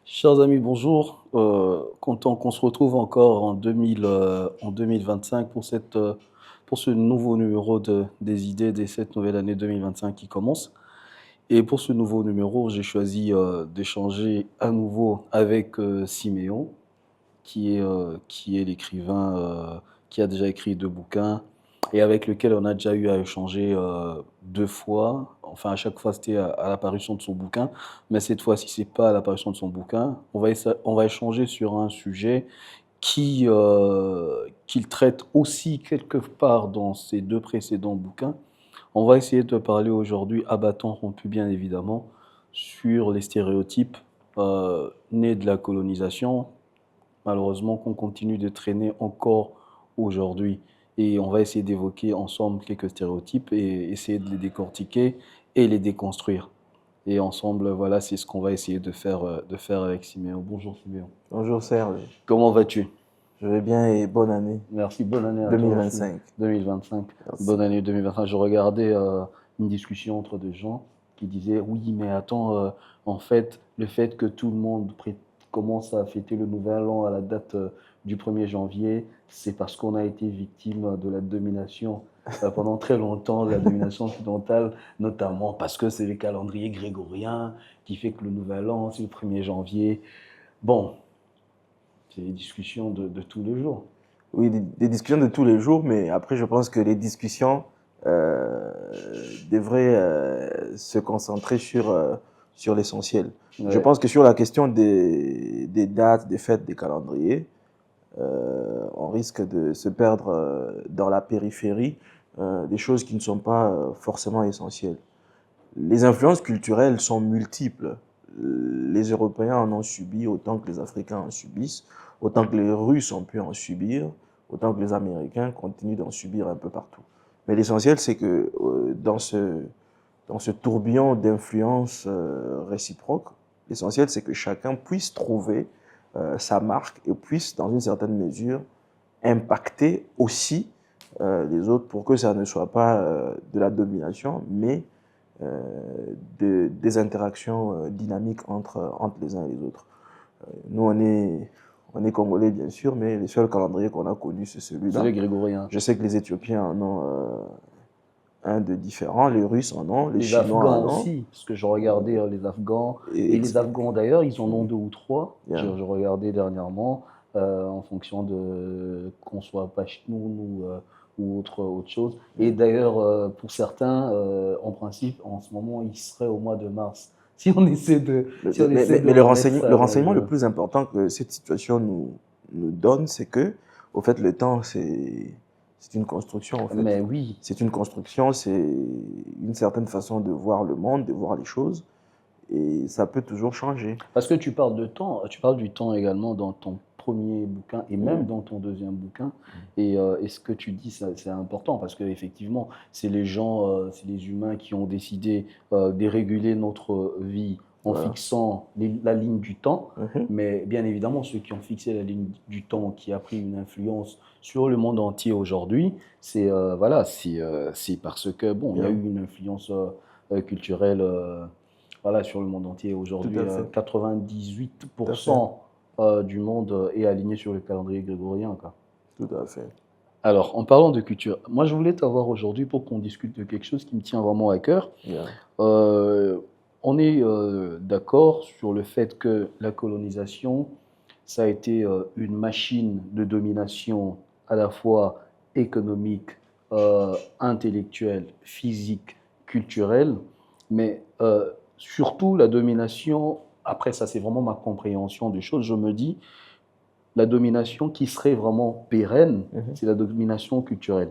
Chers amis, bonjour. Content qu'on se retrouve encore en 2025 pour ce nouveau numéro des idées de cette nouvelle année 2025 qui commence. Et pour ce nouveau numéro, j'ai choisi d'échanger à nouveau avec Siméon, qui est l'écrivain qui a déjà écrit deux bouquins et avec lequel on a déjà eu à échanger deux fois. Enfin, à chaque fois, c'était à l'apparition de son bouquin, mais cette fois-ci, c'est pas à l'apparition de son bouquin. On va échanger sur un sujet qu'il traite aussi quelque part dans ses deux précédents bouquins. On va essayer de parler aujourd'hui, à bâton rompu bien évidemment, sur les stéréotypes nés de la colonisation, malheureusement qu'on continue de traîner encore aujourd'hui. Et on va essayer d'évoquer ensemble quelques stéréotypes et essayer de les décortiquer et les déconstruire. Et ensemble, voilà, c'est ce qu'on va essayer de faire avec Siméon. Bonjour Siméon. Bonjour Serge, Comment vas-tu? je vais bien et bonne année Merci, bonne année à toi aussi. 2025. 2025. Merci. Bonne année 2025. Je regardais une discussion entre des gens qui disaient, oui, mais attends, en fait, le fait que tout le monde commence à fêter le nouvel an à la date du 1er janvier, c'est parce qu'on a été victime de la domination pendant très longtemps, de la domination occidentale, notamment parce que c'est le calendrier grégorien qui fait que le nouvel an, c'est le 1er janvier. Bon, c'est des discussions de tous les jours. Oui, des discussions de tous les jours, mais après je pense que les discussions euh, devraient se concentrer sur l'essentiel. Je Ouais. pense que sur la question des dates, des fêtes, des calendriers, on risque de se perdre dans la périphérie des choses qui ne sont pas forcément essentielles. Les influences culturelles sont multiples. Les Européens en ont subi autant que les Africains en subissent, autant que les Russes ont pu en subir, autant que les Américains continuent d'en subir un peu partout. Mais l'essentiel, c'est que dans ce tourbillon d'influences réciproques, l'essentiel, c'est que chacun puisse trouver sa marque et puisse, dans une certaine mesure, impacter aussi les autres pour que ça ne soit pas de la domination, mais des interactions dynamiques entre les uns et les autres. Nous, on est Congolais, bien sûr, mais le seul calendrier qu'on a connu, c'est C'est celui-là. le grégorien. Je sais que les Éthiopiens en ont un de différent, les Russes en ont, les Les Chinois Afghans en ont. aussi, parce que je regardais les Afghans, et Et, les Afghans d'ailleurs, ils en ont deux ou trois. yeah. Je regardais dernièrement, en fonction de qu'on soit Pashtun ou autre chose. Et d'ailleurs, pour certains, en principe, en ce moment, ils seraient au mois de mars. Si on essaie de Mais remettre le ça dans renseignement le le... plus important que cette situation nous donne, c'est que, au fait, le temps, c'est une construction, en fait. Mais oui, C'est une construction, c'est une certaine façon de voir le monde, de voir les choses, et ça peut toujours changer. parce que tu parles de temps, tu parles du temps également dans ton premier bouquin et même Mm. dans ton deuxième bouquin. Et ce que tu dis, c'est important parce qu'effectivement, c'est les gens, c'est les humains qui ont décidé de réguler notre vie en Voilà. fixant la ligne du temps. Mhm. Mais bien évidemment, ceux qui ont fixé la ligne du temps, qui a pris une influence sur le monde entier aujourd'hui, c'est voilà, c'est parce que bon, il y a Yeah. eu une influence culturelle. Voilà, sur le monde entier. Tout Aujourd'hui, à fait. Tout à fait. 98% du monde est aligné sur le calendrier grégorien, quoi. Tout à fait. Alors, en parlant de culture, moi je voulais t'avoir aujourd'hui pour qu'on discute de quelque chose qui me tient vraiment à cœur. Yeah. Euh, on est d'accord sur le fait que la colonisation, ça a été une machine de domination à la fois économique, intellectuelle, physique, culturelle, mais surtout la domination, après ça c'est vraiment ma compréhension des choses, je me dis, la domination qui serait vraiment pérenne, Mhm. c'est la domination culturelle.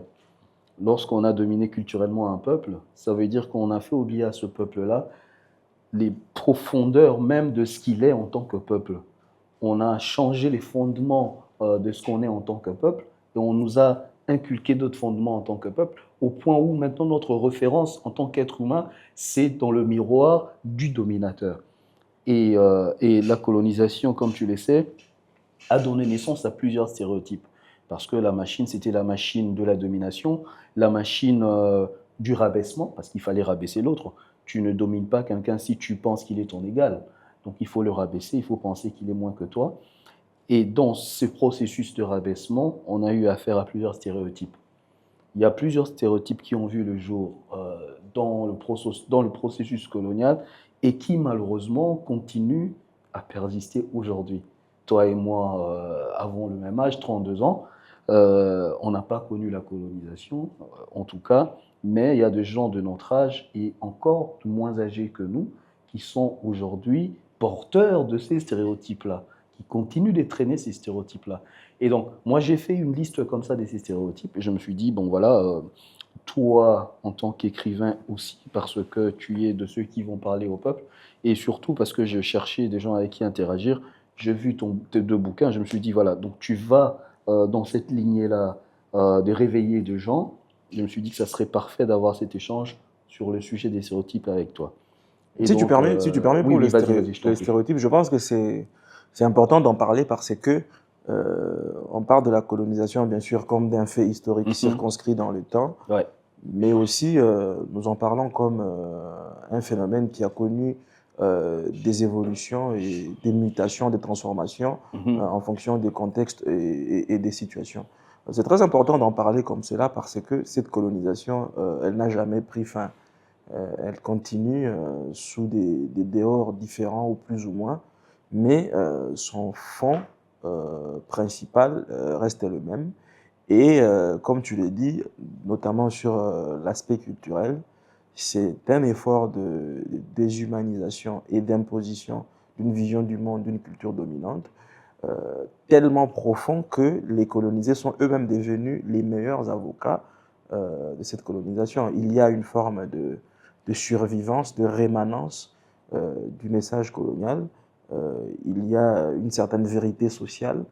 Lorsqu'on a dominé culturellement un peuple, ça veut dire qu'on a fait oublier à ce peuple-là les profondeurs même de ce qu'il est en tant que peuple. On a changé les fondements de ce qu'on est en tant que peuple et on nous a inculqué d'autres fondements en tant que peuple, au point où maintenant notre référence en tant qu'être humain, c'est dans le miroir du dominateur. Et la colonisation, comme tu le sais, a donné naissance à plusieurs stéréotypes. Parce que la machine, c'était la machine de la domination, la machine du rabaissement, parce qu'il fallait rabaisser l'autre. Tu ne domines pas quelqu'un si tu penses qu'il est ton égal. Donc il faut le rabaisser, il faut penser qu'il est moins que toi. Et dans ce processus de rabaissement, on a eu affaire à plusieurs stéréotypes. Il y a plusieurs stéréotypes qui ont vu le jour dans le processus colonial et qui malheureusement continuent à persister aujourd'hui. Toi et moi avons le même âge, 32 ans. On n'a pas connu la colonisation, en tout cas, mais il y a des gens de notre âge et encore moins âgés que nous qui sont aujourd'hui porteurs de ces stéréotypes-là, qui continuent de traîner ces stéréotypes-là. Et donc, moi, j'ai fait une liste comme ça de ces stéréotypes et je me suis dit, bon voilà, toi, en tant qu'écrivain aussi, parce que tu es de ceux qui vont parler au peuple, et surtout parce que je cherchais des gens avec qui interagir, j'ai vu tes 2 bouquins, je me suis dit, voilà, donc tu vas dans cette lignée-là de réveiller des gens. Je me suis dit que ça serait parfait d'avoir cet échange sur le sujet des stéréotypes avec toi. Et Si donc, tu permets oui, pour oui, vas-y, je t'en les prie. stéréotypes, je pense que c'est important d'en parler parce que on parle de la colonisation, bien sûr, comme d'un fait historique circonscrit dans le temps, Ouais. mais aussi nous en parlons comme un phénomène qui a connu des évolutions et des mutations, des transformations en fonction des contextes et des situations. C'est très important d'en parler comme cela parce que cette colonisation, elle n'a jamais pris fin. Elle continue sous des dehors différents ou plus ou moins, mais son fond principal reste le même. Et comme tu l'as dit, notamment sur l'aspect culturel, c'est un effort de déshumanisation et d'imposition d'une vision du monde, d'une culture dominante, tellement profond que les colonisés sont eux-mêmes devenus les meilleurs avocats de cette colonisation. Il y a une forme de survivance, de rémanence du message colonial. Il y a une certaine vérité sociale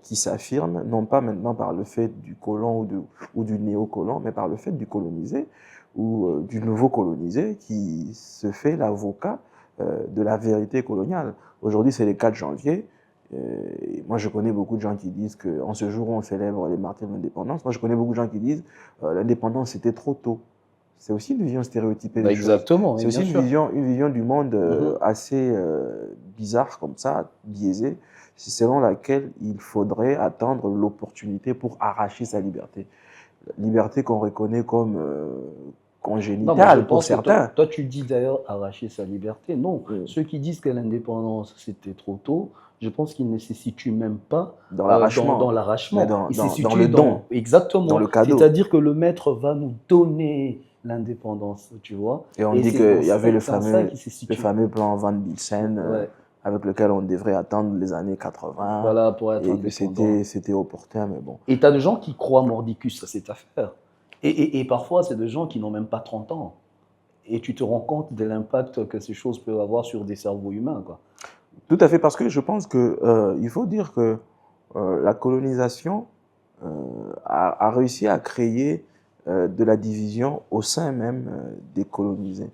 qui s'affirme, non pas maintenant par le fait du colon ou du néocolon, mais par le fait du colonisé ou du nouveau colonisé qui se fait l'avocat de la vérité coloniale. Aujourd'hui, c'est le 4 janvier. Et moi, je connais beaucoup de gens qui disent qu'en ce jour où on célèbre les martyrs de l'indépendance, moi, je connais beaucoup de gens qui disent l'indépendance, c'était trop tôt. C'est aussi une vision stéréotypée des choses. Exactement, C'est oui, aussi bien sûr. une vision du monde assez bizarre comme ça, biaisée, selon laquelle il faudrait attendre l'opportunité pour arracher sa liberté. Liberté qu'on reconnaît comme Non, moi, je congénitale pour pense que toi, certains. toi, tu dis d'ailleurs arracher sa liberté. Non, ceux qui disent que l'indépendance, c'était trop tôt, je pense qu'ils ne se situent même pas Dans dans l'arrachement, mais l'arrachement. Ils se dans le situent don, dans exactement. le cadeau. C'est-à-dire que le maître va nous donner l'indépendance, tu vois. Et on Et dit c'est dans qu'il y avait ça qu'ils se le situent. fameux plan Van Bilsen Ouais, avec lequel on devrait attendre les années 80 voilà, pour être et que indépendant. c'était opportun, mais bon. Et tu as des gens qui croient mordicus à cette affaire. Et parfois, c'est des gens qui n'ont même pas 30 ans. Et tu te rends compte de l'impact que ces choses peuvent avoir sur des cerveaux humains, quoi. Tout à fait, parce que je pense que il faut dire que la colonisation a réussi à créer de la division au sein même des colonisés.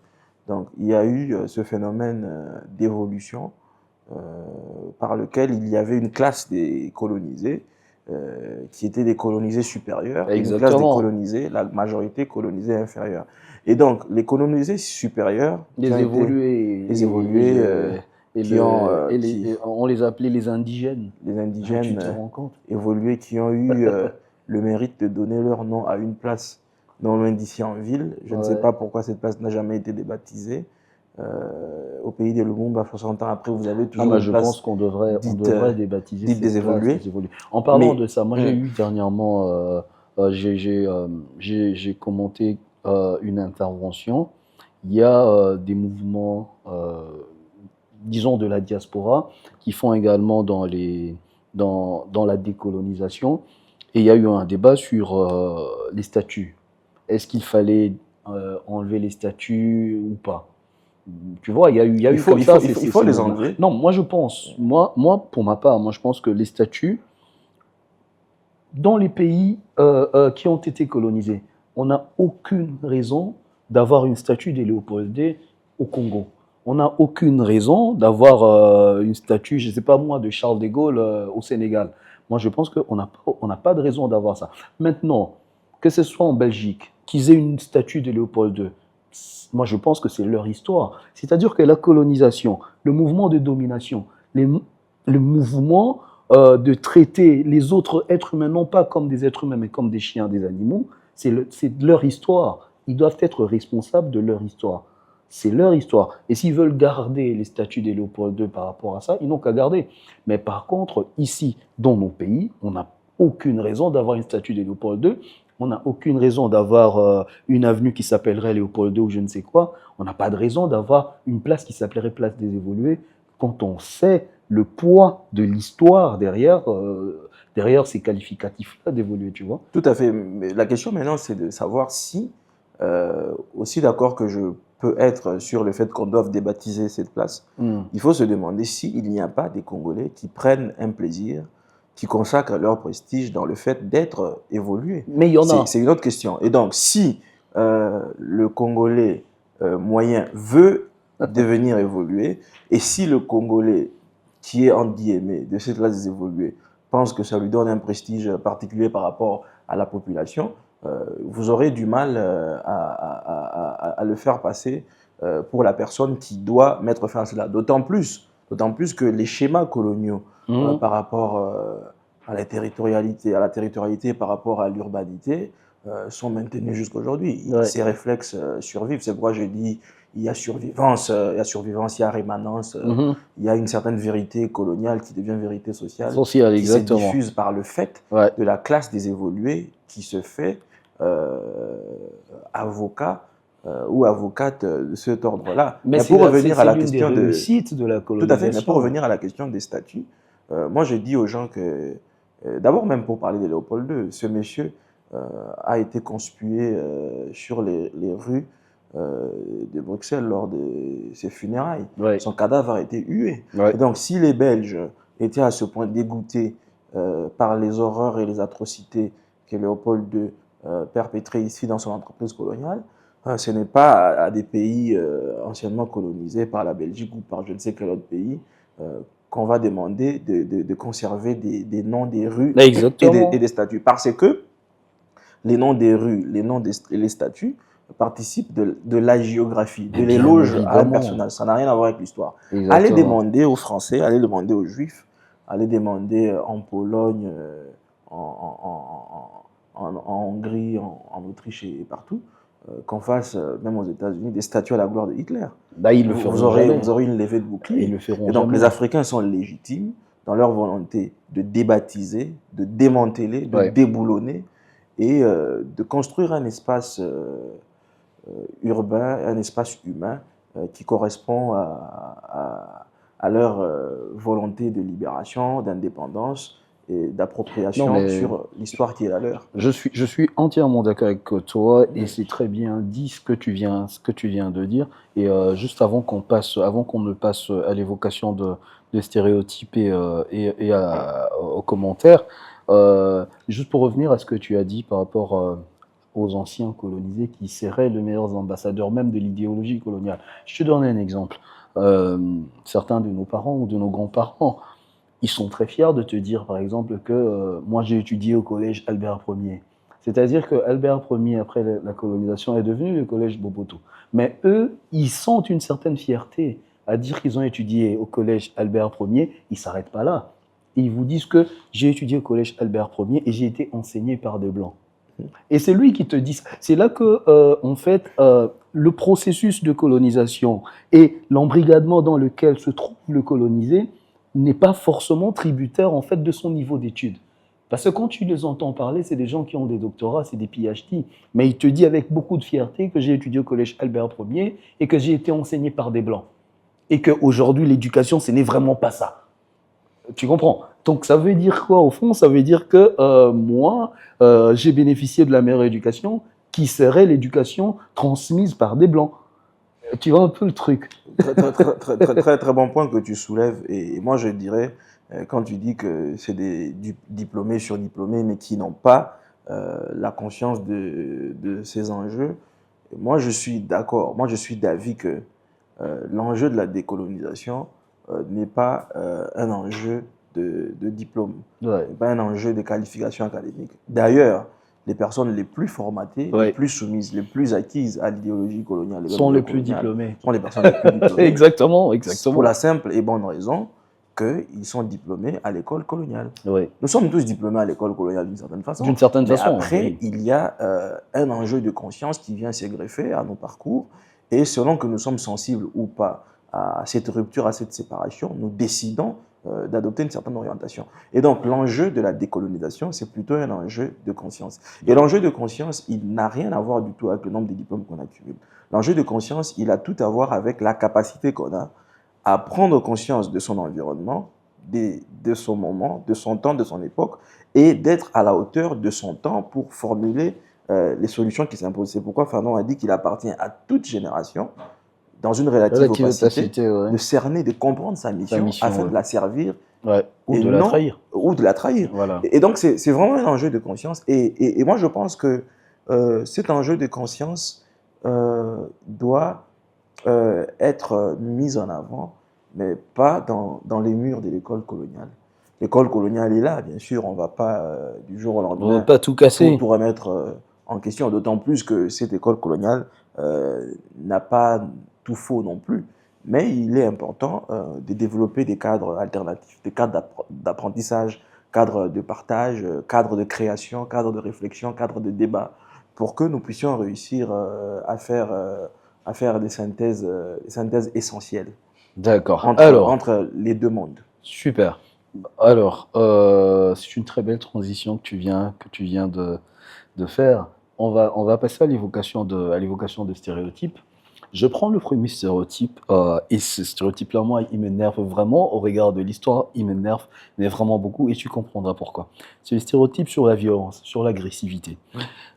Donc, il y a eu ce phénomène d'évolution par lequel il y avait une classe des colonisés qui étaient des colonisés supérieurs et une classe des Exactement. colonisés, la majorité colonisée inférieure. Et donc, les colonisés supérieurs qui ont Les été évolués les évolués on les appelait les indigènes. les Tu indigènes te rends compte? évolués qui ont eu le mérite de donner leur nom à une place non loin d'ici en ville. Je ne sais Ouais. pas pourquoi cette place n'a jamais été débaptisée. Au pays de Lumumba, 60 ans après, vous avez Ah, toujours bah, une je pense place qu'on dite, devrait débaptiser dite cette des place évolués. des évolués. En parlant Mais de ça, moi j'ai eu dernièrement, j'ai commenté une intervention. Il y a des mouvements, disons, de la diaspora qui font également dans la décolonisation. Et il y a eu un débat sur les statuts. Est-ce qu'il fallait enlever les statuts ou pas? Tu vois, il y a eu comme ça il faut ces les mouvements. enlever. Non, moi je pense, pour ma part, moi je pense que les statuts, dans les pays qui ont été colonisés, on n'a aucune raison d'avoir une statue de Léopold II au Congo. On n'a aucune raison d'avoir une statue, je ne sais pas moi, de Charles de Gaulle au Sénégal. Moi, je pense qu'on n'a pas de raison d'avoir ça. Maintenant, que ce soit en Belgique, qu'ils aient une statue de Léopold II, moi je pense que c'est leur histoire. C'est-à-dire que la colonisation, le mouvement de domination, le mouvement de traiter les autres êtres humains, non pas comme des êtres humains, mais comme des chiens, des animaux, c'est leur histoire. Ils doivent être responsables de leur histoire. C'est leur histoire. Et s'ils veulent garder les statuts des Léopold II par rapport à ça, ils n'ont qu'à garder. Mais par contre, ici, dans nos pays, on n'a aucune raison d'avoir une statue de Léopold II. On n'a aucune raison d'avoir une avenue qui s'appellerait Léopold II ou je ne sais quoi. On n'a pas de raison d'avoir une place qui s'appellerait Place des Évolués quand on sait le poids de l'histoire derrière ces qualificatifs-là d'évoluer, tu vois. Tout à fait. Mais la question maintenant, c'est de savoir si, aussi d'accord que je peux être sur le fait qu'on doive débaptiser cette place, il faut se demander s'il n'y a pas des Congolais qui prennent un plaisir, qui consacrent leur prestige dans le fait d'être évolués. Mais il y en a. C'est une autre question. Et donc, si le Congolais moyen veut devenir évolué, et si le Congolais qui est, entre guillemets, de cette classe des évolués, pense que ça lui donne un prestige particulier par rapport à la population, vous aurez du mal à le faire passer pour la personne qui doit mettre fin à cela. D'autant plus que les schémas coloniaux par rapport à la territorialité par rapport à l'urbanité sont maintenus jusqu'à aujourd'hui. Ouais. Ces réflexes survivent. C'est pourquoi je dis il y a survivance, il y a rémanence, il y a une certaine vérité coloniale qui devient vérité sociale, qui exactement. se diffuse par le fait de la classe des évolués qui se fait avocat ou avocate de cet ordre-là. Mais pour revenir à la question de la colonisation. Tout à fait, mais pour revenir à la question des statuts, moi je dis aux gens que, d'abord même pour parler de Léopold II, ce monsieur a été conspué sur les rues de Bruxelles lors de ses funérailles. Ouais. Son cadavre a été hué. Ouais. Et donc, si les Belges étaient à ce point dégoûtés par les horreurs et les atrocités que Léopold II perpétrait ici dans son entreprise coloniale, ce n'est pas à des pays anciennement colonisés par la Belgique ou par je ne sais quel autre pays qu'on va demander de conserver des noms des rues et des statues. Parce que les noms des rues, les noms et les statues participent de la géographie, de l'éloge à un personnage. Ça n'a rien à voir avec l'histoire. Allez demander aux Français, allez demander aux Juifs, allez demander en Pologne, en Hongrie, en Autriche et partout, qu'on fasse, même aux États-Unis, des statues à la gloire de Hitler. Bah, vous aurez une levée de bouclier. Ils le feront. Et donc les Africains sont légitimes dans leur volonté de débaptiser, de démanteler, de déboulonner et de construire un espace urbain, un espace humain qui correspond à leur volonté de libération, d'indépendance et d'appropriation sur l'histoire qui est la leur. Je suis entièrement d'accord avec toi et c'est très bien dit ce que tu viens de dire. Et juste avant qu'on ne passe à l'évocation de stéréotypes et aux commentaires, juste pour revenir à ce que tu as dit par rapport aux anciens colonisés qui seraient les meilleurs ambassadeurs même de l'idéologie coloniale. Je te donne un exemple. Certains de nos parents ou de nos grands-parents, ils sont très fiers de te dire, par exemple, que moi, j'ai étudié au collège Albert Ier. C'est-à-dire que Albert Ier, après la colonisation, est devenu le collège Boboto. Mais eux, ils sentent une certaine fierté à dire qu'ils ont étudié au collège Albert Ier. Ils ne s'arrêtent pas là. Ils vous disent que j'ai étudié au collège Albert Ier et j'ai été enseigné par des Blancs. Et c'est lui qui te dit, c'est là que, en fait, le processus de colonisation et l'embrigadement dans lequel se trouve le colonisé n'est pas forcément tributaire, en fait, de son niveau d'études. Parce que quand tu les entends parler, c'est des gens qui ont des doctorats, c'est des PhD. Mais il te dit avec beaucoup de fierté que j'ai étudié au collège Albert Ier et que j'ai été enseigné par des Blancs. Et qu'aujourd'hui, l'éducation, ce n'est vraiment pas ça. Tu comprends? Donc, ça veut dire quoi, au fond? Ça veut dire que moi, j'ai bénéficié de la meilleure éducation, qui serait l'éducation transmise par des Blancs. Tu vois un peu le truc. Très bon point que tu soulèves. Et moi, je dirais, quand tu dis que c'est des diplômés surdiplômés, mais qui n'ont pas la conscience de ces enjeux, moi, je suis d'accord. Moi, je suis d'avis que l'enjeu de la décolonisation n'est pas un enjeu de diplôme, pas un enjeu de qualification académique. D'ailleurs, les personnes les plus formatées, les Ouais. plus soumises, les plus acquises à l'idéologie coloniale, et Sont les plus coloniale, diplômés. sont les personnes les plus diplômées. Exactement, Pour exactement. la simple et bonne raison qu'ils sont diplômés à l'école coloniale. Oui. Nous sommes tous diplômés à l'école coloniale d'une certaine façon. D'une certaine Mais façon, après, oui. il y a un enjeu de conscience qui vient se greffer à nos parcours. Et selon que nous sommes sensibles ou pas à cette rupture, à cette séparation, nous décidons d'adopter une certaine orientation. Et donc, l'enjeu de la décolonisation, c'est plutôt un enjeu de conscience. Et l'enjeu de conscience, il n'a rien à voir du tout avec le nombre de diplômes qu'on accumule. L'enjeu de conscience, il a tout à voir avec la capacité qu'on a à prendre conscience de son environnement, de son moment, de son temps, de son époque, et d'être à la hauteur de son temps pour formuler les solutions qui s'imposent. C'est pourquoi Fanon a dit qu'il appartient à toute génération, dans une relative Relative opacité, opacité, ouais. de cerner, de comprendre sa mission, afin ouais. de la servir Ouais. Ou et de la non, trahir. ou de la trahir. Voilà. Et donc, c'est vraiment un enjeu de conscience. Et moi, je pense que cet enjeu de conscience doit être mis en avant, mais pas dans les murs de l'école coloniale. L'école coloniale est là, bien sûr, on ne va pas du jour au On va lendemain pas tout casser. tout remettre en question, d'autant plus que cette école coloniale n'a pas tout faux non plus. Mais il est important de développer des cadres alternatifs, des cadres d'apprentissage, cadres de partage, cadres de création, cadres de réflexion, cadres de débat, pour que nous puissions réussir à faire des synthèses essentielles D'accord. entre les deux mondes. Super. Alors, c'est une très belle transition que tu viens de faire. On va passer à l'évocation de stéréotypes. Je prends le premier stéréotype, et ce stéréotype-là, moi, il m'énerve vraiment. Au regard de l'histoire, il m'énerve, mais vraiment beaucoup, et tu comprendras pourquoi. C'est le stéréotype sur la violence, sur l'agressivité.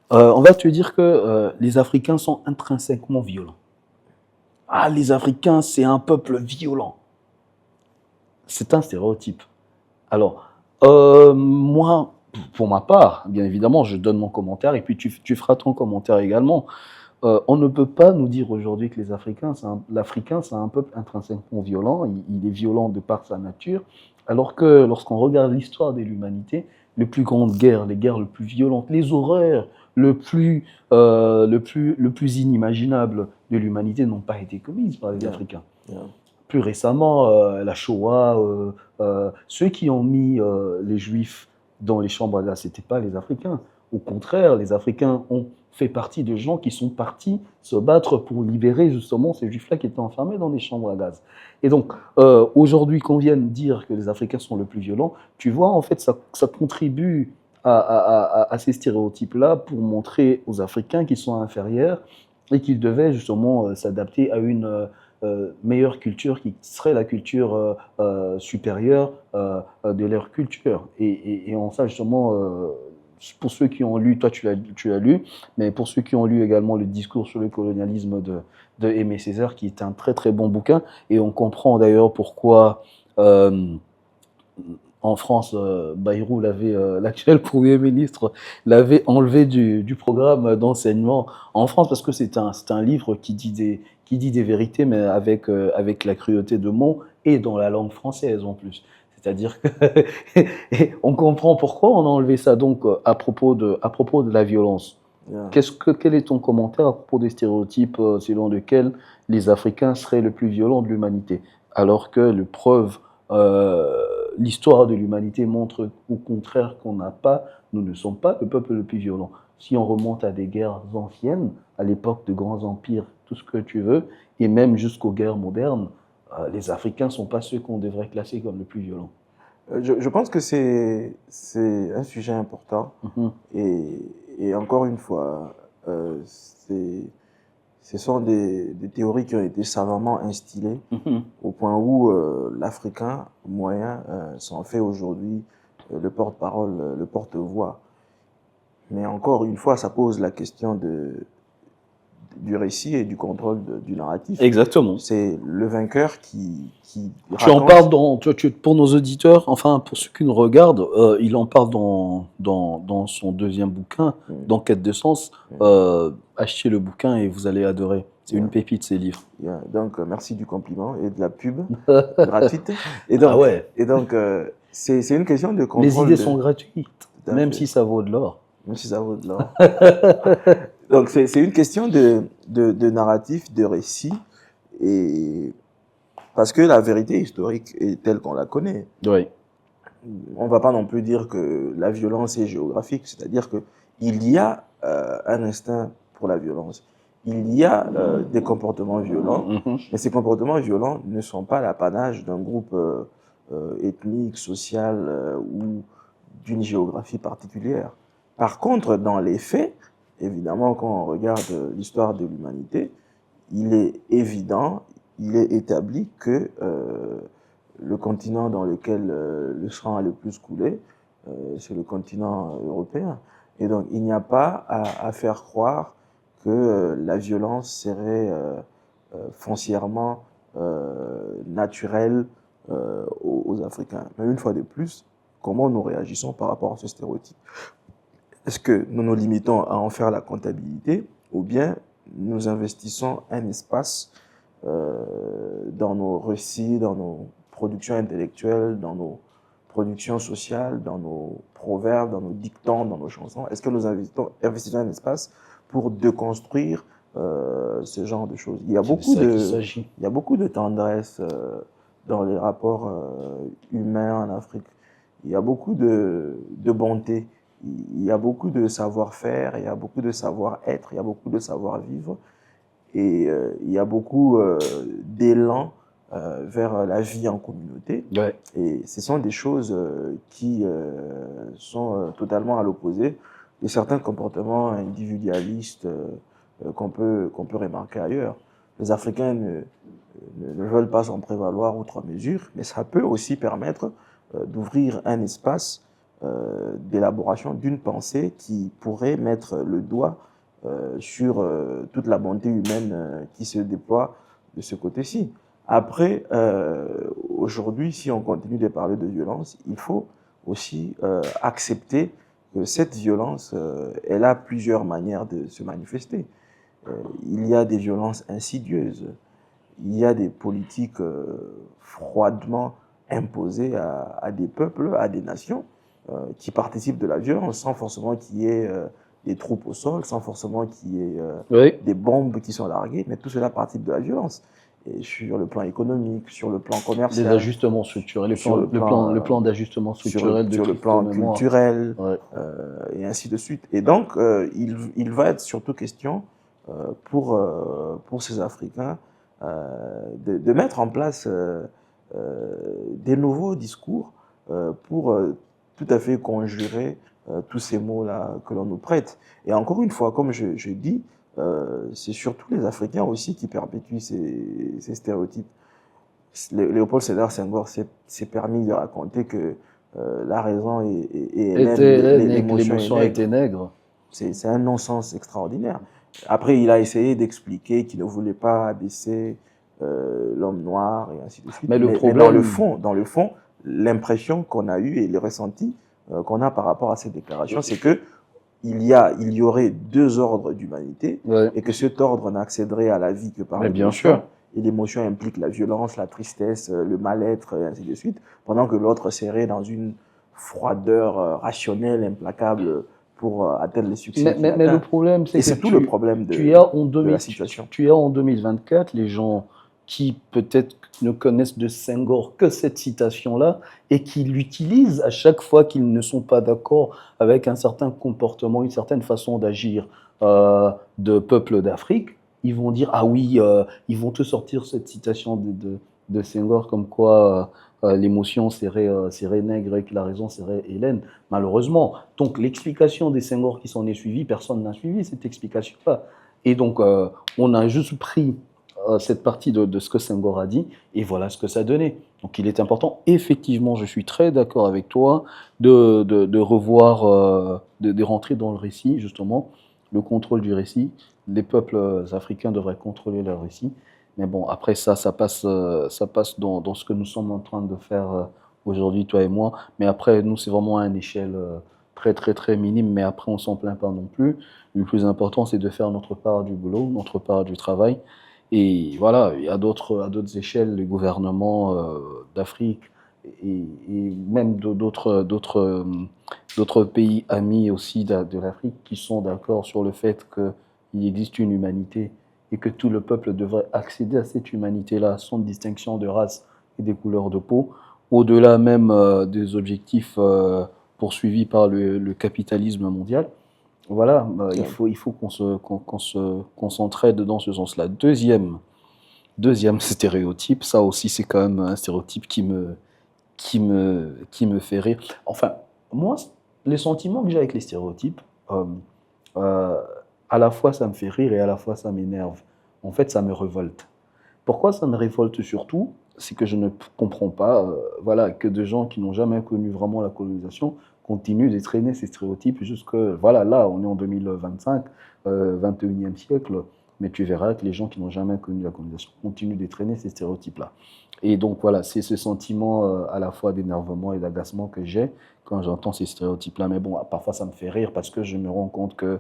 On va te dire que les Africains sont intrinsèquement violents. Ah, les Africains, c'est un peuple violent. C'est un stéréotype. Alors, moi, pour ma part, bien évidemment, je donne mon commentaire et puis tu feras ton commentaire également. On ne peut pas nous dire aujourd'hui que l'Africain, c'est un peuple intrinsèquement violent. Il est violent de par sa nature. Alors que lorsqu'on regarde l'histoire de l'humanité, les plus grandes guerres, les guerres les plus violentes, les horreurs le plus inimaginable de l'humanité n'ont pas été commises par les Africains. Yeah. Plus récemment, la Shoah, ceux qui ont mis les Juifs dans les chambres à gaz, ce n'étaient pas les Africains. Au contraire, les Africains ont fait partie de gens qui sont partis se battre pour libérer justement ces Juifs-là qui étaient enfermés dans des chambres à gaz. Et donc, aujourd'hui, qu'on vienne dire que les Africains sont les plus violents, tu vois, en fait, ça contribue à ces stéréotypes-là pour montrer aux Africains qu'ils sont inférieurs et qu'ils devaient justement s'adapter à une meilleure culture qui serait la culture supérieure de leur culture. Et en ça, justement, pour ceux qui ont lu, toi tu l'as lu, mais pour ceux qui ont lu également le discours sur le colonialisme de Aimé Césaire, qui est un très très bon bouquin, et on comprend d'ailleurs pourquoi en France, Bayrou, l'actuel Premier ministre, l'avait enlevé du programme d'enseignement en France, parce que c'est un livre qui dit des vérités, mais avec la cruauté de mots et dans la langue française en plus. C'est-à-dire qu'on comprend pourquoi on a enlevé ça. Donc, à propos de la violence, Yeah. quel est ton commentaire à propos des stéréotypes selon lesquels les Africains seraient le plus violents de l'humanité, alors que l'histoire de l'humanité montre au contraire nous ne sommes pas le peuple le plus violent. Si on remonte à des guerres anciennes, à l'époque de grands empires, tout ce que tu veux, et même jusqu'aux guerres modernes, les Africains ne sont pas ceux qu'on devrait classer comme les plus violents. Je pense que c'est un sujet important. Mhm. Et encore une fois, ce sont des théories qui ont été savamment instillées Mhm. au point où l'Africain moyen s'en fait aujourd'hui le porte-parole, le porte-voix. Mais encore une fois, ça pose la question du récit et du contrôle du narratif. Exactement. C'est le vainqueur qui Tu en raconte. parles pour nos auditeurs, enfin pour ceux qui nous regardent, il en parle dans son deuxième bouquin, dans Quête de sens. Achetez le bouquin et vous allez adorer. C'est une pépite, ces livres. Yeah. Donc, merci du compliment et de la pub gratuite. Et donc, Ah ouais. c'est une question de contrôle. Les idées sont gratuites, Tout à même fait. si ça vaut de l'or. même si ça vaut de l'or. Donc, c'est une question de narratif, de récit, et parce que la vérité historique est telle qu'on la connaît. Oui. On ne va pas non plus dire que la violence est géographique, c'est-à-dire qu'il y a un instinct pour la violence. Il y a des comportements violents, mais ces comportements violents ne sont pas l'apanage d'un groupe ethnique, social ou d'une géographie particulière. Par contre, dans les faits, évidemment, quand on regarde l'histoire de l'humanité, il est évident, il est établi que le continent dans lequel le sang a le plus coulé, c'est le continent européen. Et donc, il n'y a pas à faire croire que la violence serait foncièrement naturelle aux Africains. Mais une fois de plus, comment nous réagissons par rapport à ce stéréotype? Est-ce que nous nous limitons à en faire la comptabilité ou bien nous investissons un espace dans nos récits, dans nos productions intellectuelles, dans nos productions sociales, dans nos proverbes, dans nos dictons, dans nos chansons? Est-ce que nous investissons un espace pour déconstruire ce genre de choses? Il y a beaucoup de tendresse dans les rapports humains en Afrique. Il y a beaucoup de bonté. Il y a beaucoup de savoir-faire, il y a beaucoup de savoir-être, il y a beaucoup de savoir-vivre. Et il y a beaucoup d'élan vers la vie en communauté. Ouais. Et ce sont des choses qui sont totalement à l'opposé de certains comportements individualistes qu'on peut remarquer ailleurs. Les Africains ne veulent pas s'en prévaloir outre mesure, mais ça peut aussi permettre d'ouvrir un espace d'élaboration d'une pensée qui pourrait mettre le doigt sur toute la bonté humaine qui se déploie de ce côté-ci. Après, aujourd'hui, si on continue de parler de violence, il faut aussi accepter que cette violence, elle a plusieurs manières de se manifester. Il y a des violences insidieuses, il y a des politiques froidement imposées à des peuples, à des nations, qui participent de la violence sans forcément qu'il y ait des troupes au sol, sans forcément qu'il y ait des bombes qui sont larguées, mais tout cela participe de la violence. Et sur le plan économique, sur le plan commercial, les ajustements structurels, le plan d'ajustement structurel sur le plan culturel, ouais. Et ainsi de suite. Et donc, il va être surtout question pour ces Africains de mettre en place des nouveaux discours pour tout à fait conjurer tous ces mots-là que l'on nous prête. Et encore une fois, comme je dis, c'est surtout les Africains aussi qui perpétuent ces stéréotypes. Léopold Sédar Senghor s'est permis de raconter que la raison l'émotion était nègre. C'est un non-sens extraordinaire. Après, il a essayé d'expliquer qu'il ne voulait pas abaisser l'homme noir et ainsi de suite. Mais dans le fond, l'impression qu'on a eue et le ressenti qu'on a par rapport à cette déclaration, c'est que il y aurait deux ordres d'humanité, ouais, et que cet ordre n'accéderait à la vie que par l'émotion. Et l'émotion implique la violence, la tristesse, le mal-être, et ainsi de suite, pendant que l'autre serait dans une froideur rationnelle, implacable, pour atteindre les succès. Mais le problème, c'est que c'est tout le problème de la situation. Tu as en 2024 les gens qui peut-être ne connaissent de Senghor que cette citation-là et qui l'utilisent à chaque fois qu'ils ne sont pas d'accord avec un certain comportement, une certaine façon d'agir de peuple d'Afrique. Ils vont dire, ah oui, ils vont te sortir cette citation de Senghor comme quoi l'émotion serait nègre et que la raison serait Hélène, malheureusement. Donc l'explication des Senghor qui s'en est suivie, personne n'a suivi cette explication-là. Et donc on a juste pris cette partie de ce que Senghor a dit, et voilà ce que ça donnait. Donc il est important, effectivement, je suis très d'accord avec toi, de revoir, de rentrer dans le récit, justement, le contrôle du récit. Les peuples africains devraient contrôler leur récit. Mais bon, après ça passe dans ce que nous sommes en train de faire aujourd'hui, toi et moi. Mais après, nous, c'est vraiment à une échelle très, très, très minime. Mais après, on s'en plaint pas non plus. Le plus important, c'est de faire notre part du boulot, notre part du travail. Et voilà, à d'autres échelles, les gouvernements d'Afrique et même d'autres d'autres pays amis aussi de l'Afrique qui sont d'accord sur le fait qu'il existe une humanité et que tout le peuple devrait accéder à cette humanité-là sans distinction de race et des couleurs de peau, au-delà même des objectifs poursuivis par le capitalisme mondial. Voilà, Yeah. il faut qu'on s'entraide dans ce sens-là. Deuxième stéréotype, ça aussi c'est quand même un stéréotype qui me fait rire. Enfin, moi, les sentiments que j'ai avec les stéréotypes, euh, à la fois ça me fait rire et à la fois ça m'énerve. En fait, ça me révolte. Pourquoi ça me révolte surtout? C'est que je ne comprends pas voilà, que des gens qui n'ont jamais connu vraiment la colonisation continuent de traîner ces stéréotypes jusque, voilà, là, on est en 2025, 21e siècle, mais tu verras que les gens qui n'ont jamais connu la colonisation continuent de traîner ces stéréotypes-là. Et donc voilà, c'est ce sentiment à la fois d'énervement et d'agacement que j'ai quand j'entends ces stéréotypes-là. Mais bon, parfois ça me fait rire parce que je me rends compte qu'il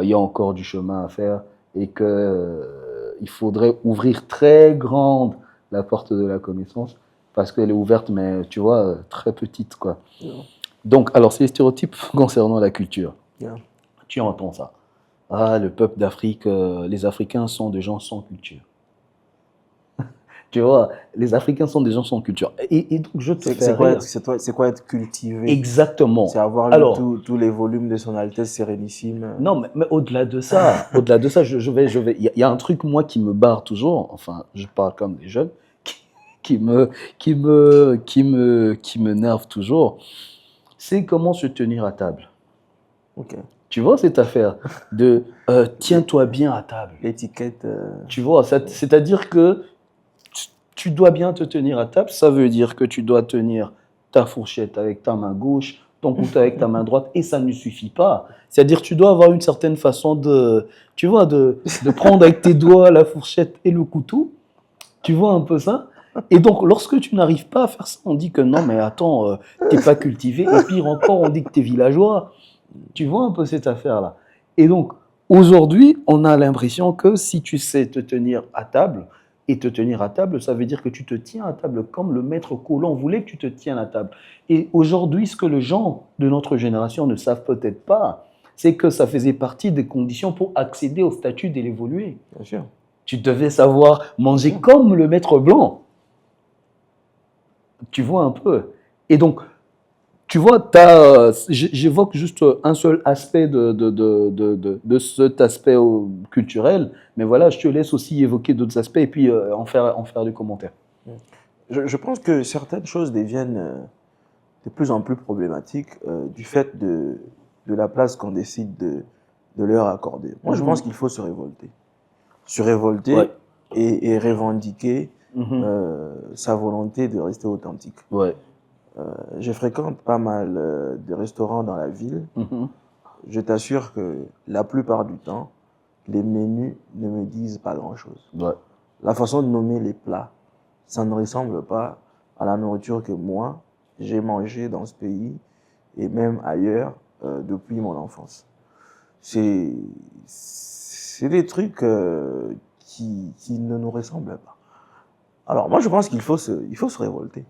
y a encore du chemin à faire et que il faudrait ouvrir très grande la porte de la connaissance parce qu'elle est ouverte, mais tu vois, très petite, quoi. Yeah. Donc, alors, c'est les stéréotypes concernant la culture. Yeah. Tu entends ça. Ah, le peuple d'Afrique, les Africains sont des gens sans culture. Tu vois, les Africains sont des gens sans culture. Et donc, je te fais rire. C'est quoi être cultivé? Exactement. C'est avoir lu Alors, tous les volumes de Son Altesse Sérénissime. non, mais au-delà de ça, il y a un truc, moi, qui me barre toujours, enfin, je parle comme des jeunes, qui m'énerve toujours, c'est comment se tenir à table. Ok. Tu vois cette affaire de tiens-toi bien à table. L'étiquette. Tu vois, c'est-à-dire que tu dois bien te tenir à table, ça veut dire que tu dois tenir ta fourchette avec ta main gauche, ton couteau avec ta main droite, et ça ne suffit pas. C'est-à-dire que tu dois avoir une certaine façon tu vois, de prendre avec tes doigts la fourchette et le couteau. Tu vois un peu ça? Et donc, lorsque tu n'arrives pas à faire ça, on dit que non, mais attends, t'es pas cultivé. Et pire encore, on dit que t'es villageois. Tu vois un peu cette affaire-là. Et donc, aujourd'hui, on a l'impression que si tu sais te tenir à table, et te tenir à table, ça veut dire que tu te tiens à table comme le maître colon voulait que tu te tiennes à table. Et aujourd'hui, ce que les gens de notre génération ne savent peut-être pas, c'est que ça faisait partie des conditions pour accéder au statut de l'évolué. Bien sûr. Tu devais savoir manger comme le maître blanc. Tu vois un peu. Et donc, tu vois, j'évoque juste un seul aspect de cet aspect culturel, mais voilà, je te laisse aussi évoquer d'autres aspects et puis en faire des commentaires. Je pense que certaines choses deviennent de plus en plus problématiques du fait de la place qu'on décide de leur accorder. Moi, je pense qu'il faut se révolter. Se révolter Ouais. et revendiquer Mhm. sa volonté de rester authentique. Ouais. Je fréquente pas mal de restaurants dans la ville. Mhm. Je t'assure que la plupart du temps, les menus ne me disent pas grand-chose. Ouais. La façon de nommer les plats, ça ne ressemble pas à la nourriture que moi, j'ai mangée dans ce pays et même ailleurs depuis mon enfance. C'est des trucs qui ne nous ressemblent pas. Alors moi, je pense qu'il faut il faut se révolter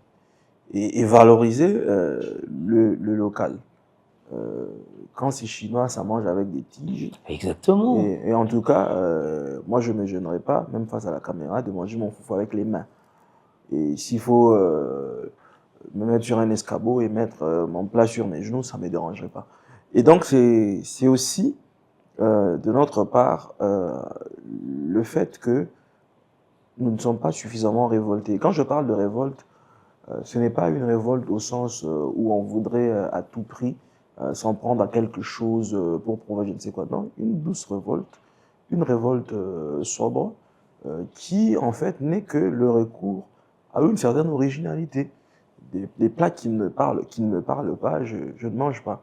et valoriser le local. Quand c'est chinois, ça mange avec des tiges. Exactement. Et en tout cas, moi, je ne me gênerai pas, même face à la caméra, de manger mon foufou avec les mains. Et s'il faut me mettre sur un escabeau et mettre mon plat sur mes genoux, ça ne me dérangerait pas. Et donc, c'est aussi, de notre part, le fait que nous ne sommes pas suffisamment révoltés. Quand je parle de révolte, ce n'est pas une révolte au sens où on voudrait à tout prix s'en prendre à quelque chose pour prouver je ne sais quoi. Non, une douce révolte, une révolte sobre qui en fait n'est que le recours à une certaine originalité. Des plats qui ne me parlent pas, je ne mange pas.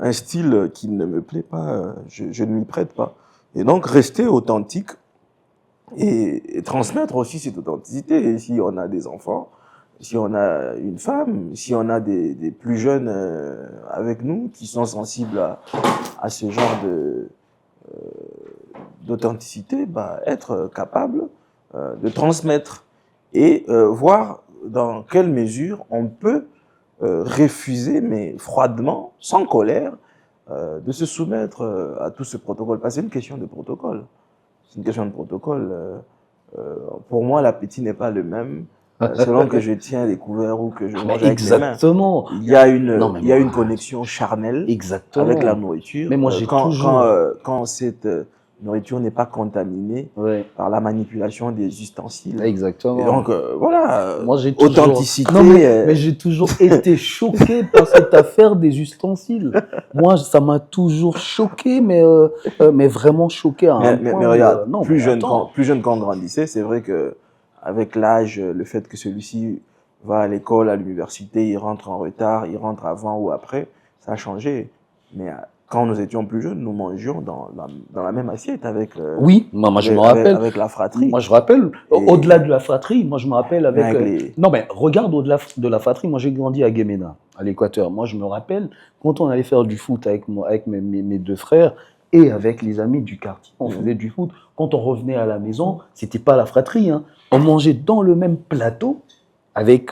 Un style qui ne me plaît pas, je ne m'y prête pas. Et donc rester authentique et transmettre aussi cette authenticité. Et si on a des enfants, si on a une femme, si on a des plus jeunes avec nous qui sont sensibles à ce genre d'authenticité, bah, être capable de transmettre et voir dans quelle mesure on peut refusé, mais froidement, sans colère, de se soumettre à tout ce protocole. Parce que c'est une question de protocole. C'est une question de protocole. Pour moi, l'appétit n'est pas le même selon que je tiens les couverts ou que je mange avec mes mains. Exactement. Il y a une, Non, mais il y a moi, une connexion charnelle avec la exactement. nourriture Mais moi, j'ai toujours. quand cette nourriture n'est pas contaminée Ouais, par la manipulation des ustensiles. Et exactement. donc, voilà, Moi, j'ai toujours. authenticité. Non, mais j'ai toujours été choqué par cette affaire des ustensiles. Moi, ça m'a toujours choqué, mais vraiment choqué à un point Mais où, regarde, non, mais attends. plus jeune qu'on grandissait, c'est vrai que avec l'âge, le fait que celui-ci va à l'école, à l'université, il rentre en retard, il rentre avant ou après, ça a changé. Mais quand nous étions plus jeunes, nous mangions dans la même assiette Oui, moi je me rappelle. avec la fratrie. Moi je rappelle, Et- au-delà de la fratrie, moi je me rappelle mais avec. avec les... Non, mais regarde, au-delà de la fratrie, moi j'ai grandi à Guéména, à l'Équateur. Moi je me rappelle, quand on allait faire du foot avec, avec mes deux frères et avec les amis du quartier, on faisait du foot. Quand on revenait à la maison, c'était pas la fratrie, hein. On mangeait dans le même plateau avec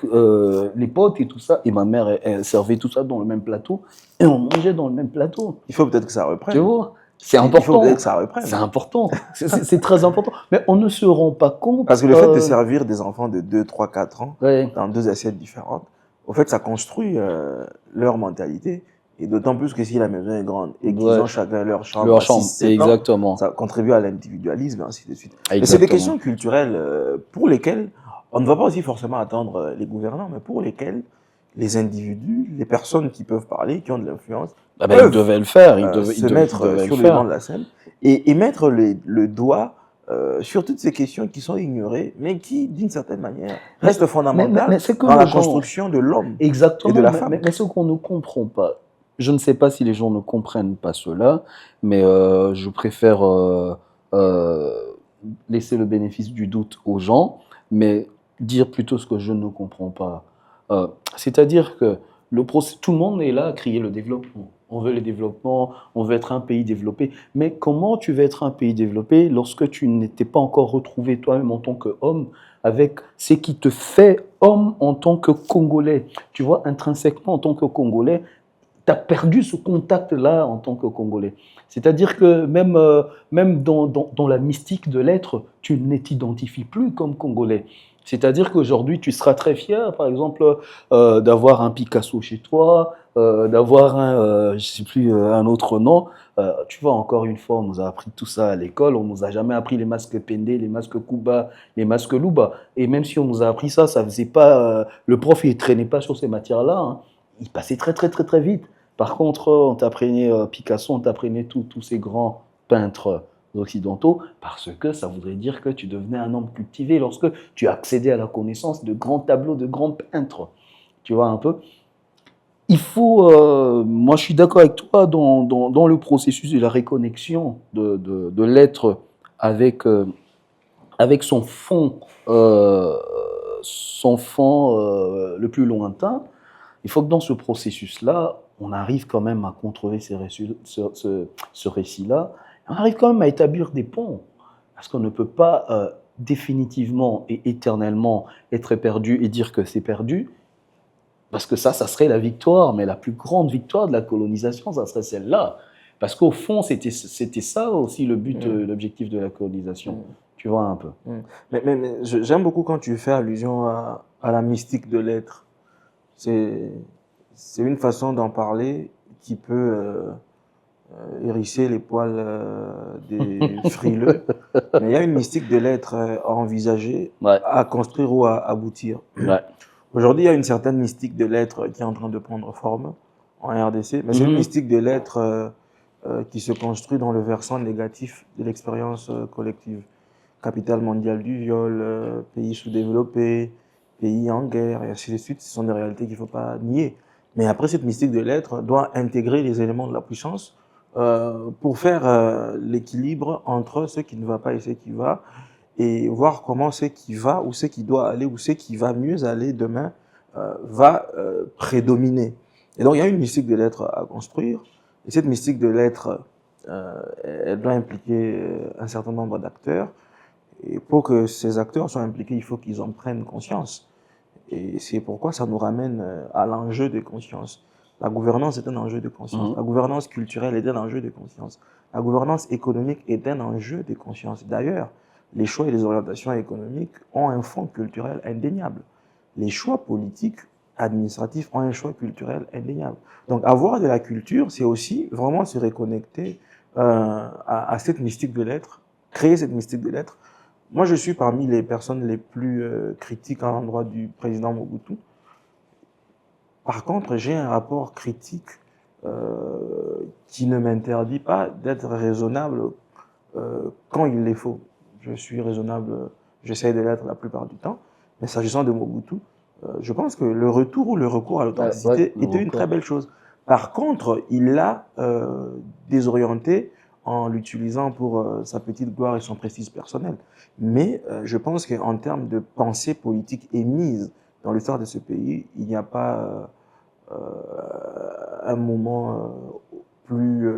les potes et tout ça. Et ma mère, elle servait tout ça dans le même plateau. Et on mangeait dans le même plateau. Il faut peut-être que ça Tu reprenne. vois? C'est Il faut important. peut-être que ça reprenne. C'est important. C'est très important. Mais on ne se rend pas compte. Parce que le fait de servir des enfants de 2, 3, 4 ans Ouais. dans deux assiettes différentes, au fait, ça construit leur mentalité. Et d'autant plus que si la maison est grande et qu'ils Ouais. ont chacun leur chambre, Leur à chambre, 6, 7 ans, exactement. ça contribue à l'individualisme et ainsi de suite. Mais c'est des Exactement. questions culturelles pour lesquelles on ne va pas aussi forcément attendre les gouvernants, mais pour lesquelles les individus, les personnes qui peuvent parler, qui ont de l'influence, Ah ben, ils peuvent devaient le faire. se mettre sur le devant de la scène et mettre le doigt sur toutes ces questions qui sont ignorées, mais qui, d'une certaine manière, restent fondamentales c'est que dans la les gens- construction de l'homme Exactement. et de la femme. Mais ce qu'on ne comprend pas, je ne sais pas si les gens ne comprennent pas cela, mais je préfère euh, laisser le bénéfice du doute aux gens, mais dire plutôt ce que je ne comprends pas. C'est-à-dire que tout le monde est là à crier le développement. On veut le développement, on veut être un pays développé. Mais comment tu veux être un pays développé lorsque tu n'étais pas encore retrouvé toi-même en tant qu'homme avec ce qui te fait homme en tant que Congolais? Tu vois, intrinsèquement en tant que Congolais, tu as perdu ce contact-là en tant que Congolais. C'est-à-dire que même dans la mystique de l'être, tu ne t'identifies plus comme Congolais. C'est-à-dire qu'aujourd'hui, tu seras très fier, par exemple, d'avoir un Picasso chez toi, d'avoir je sais plus, un autre nom. Tu vois, encore une fois, on nous a appris tout ça à l'école. On nous a jamais appris les masques Pende, les masques Kuba, les masques Luba. Et même si on nous a appris ça, ça faisait pas. Le prof, il traînait pas sur ces matières-là, hein. Il passait très, très, très, très vite. Par contre, on t'apprenait Picasso, on t'apprenait tous ces grands peintres occidentaux, parce que ça voudrait dire que tu devenais un homme cultivé lorsque tu accédais à la connaissance de grands tableaux, de grands peintres. Tu vois un peu? Il faut, moi je suis d'accord avec toi dans le processus de la réconnexion de l'être avec, avec euh, son fond le plus lointain. Il faut que dans ce processus-là, on arrive quand même à contrôler ce récit-là. On arrive quand même à établir des ponts. Parce qu'on ne peut pas définitivement et éternellement être perdu et dire que c'est perdu. Parce que ça serait la victoire. Mais la plus grande victoire de la colonisation, ça serait celle-là. Parce qu'au fond, c'était ça aussi le but, l'objectif de la colonisation. Tu vois un peu. Mais j'aime beaucoup quand tu fais allusion à la mystique de l'être. C'est une façon d'en parler qui peut hérisser les poils des frileux. Mais il y a une mystique de l'être à envisager, Ouais. à construire ou à aboutir. Ouais. Aujourd'hui, il y a une certaine mystique de l'être qui est en train de prendre forme en RDC, mais c'est une mystique de l'être qui se construit dans le versant négatif de l'expérience collective. Capitale mondiale du viol, pays sous-développés, pays en guerre, et ainsi de suite. Ce sont des réalités qu'il ne faut pas nier. Mais après, cette mystique de l'être doit intégrer les éléments de la puissance pour faire l'équilibre entre ce qui ne va pas et ce qui va, et voir comment ce qui va, ou ce qui doit aller, ou ce qui va mieux aller demain va prédominer. Et donc, il y a une mystique de l'être à construire, et cette mystique de l'être, elle doit impliquer un certain nombre d'acteurs. Et pour que ces acteurs soient impliqués, il faut qu'ils en prennent conscience. Et c'est pourquoi ça nous ramène à l'enjeu de conscience. La gouvernance est un enjeu de conscience. La gouvernance culturelle est un enjeu de conscience. La gouvernance économique est un enjeu de conscience. D'ailleurs, les choix et les orientations économiques ont un fond culturel indéniable. Les choix politiques, administratifs ont un choix culturel indéniable. Donc, avoir de la culture, c'est aussi vraiment se reconnecter à cette mystique de l'être, créer cette mystique de l'être. Moi, je suis parmi les personnes les plus critiques à l'endroit du président Mobutu. Par contre, j'ai un rapport critique qui ne m'interdit pas d'être raisonnable quand il le faut. Je suis raisonnable, j'essaie de l'être la plupart du temps. Mais s'agissant de Mobutu, je pense que le retour ou le recours à l'authenticité était une très belle chose. Par contre, il l'a désorienté en l'utilisant pour sa petite gloire et son prestige personnel. Mais je pense qu'en termes de pensée politique émise dans l'histoire de ce pays, il n'y a pas un moment plus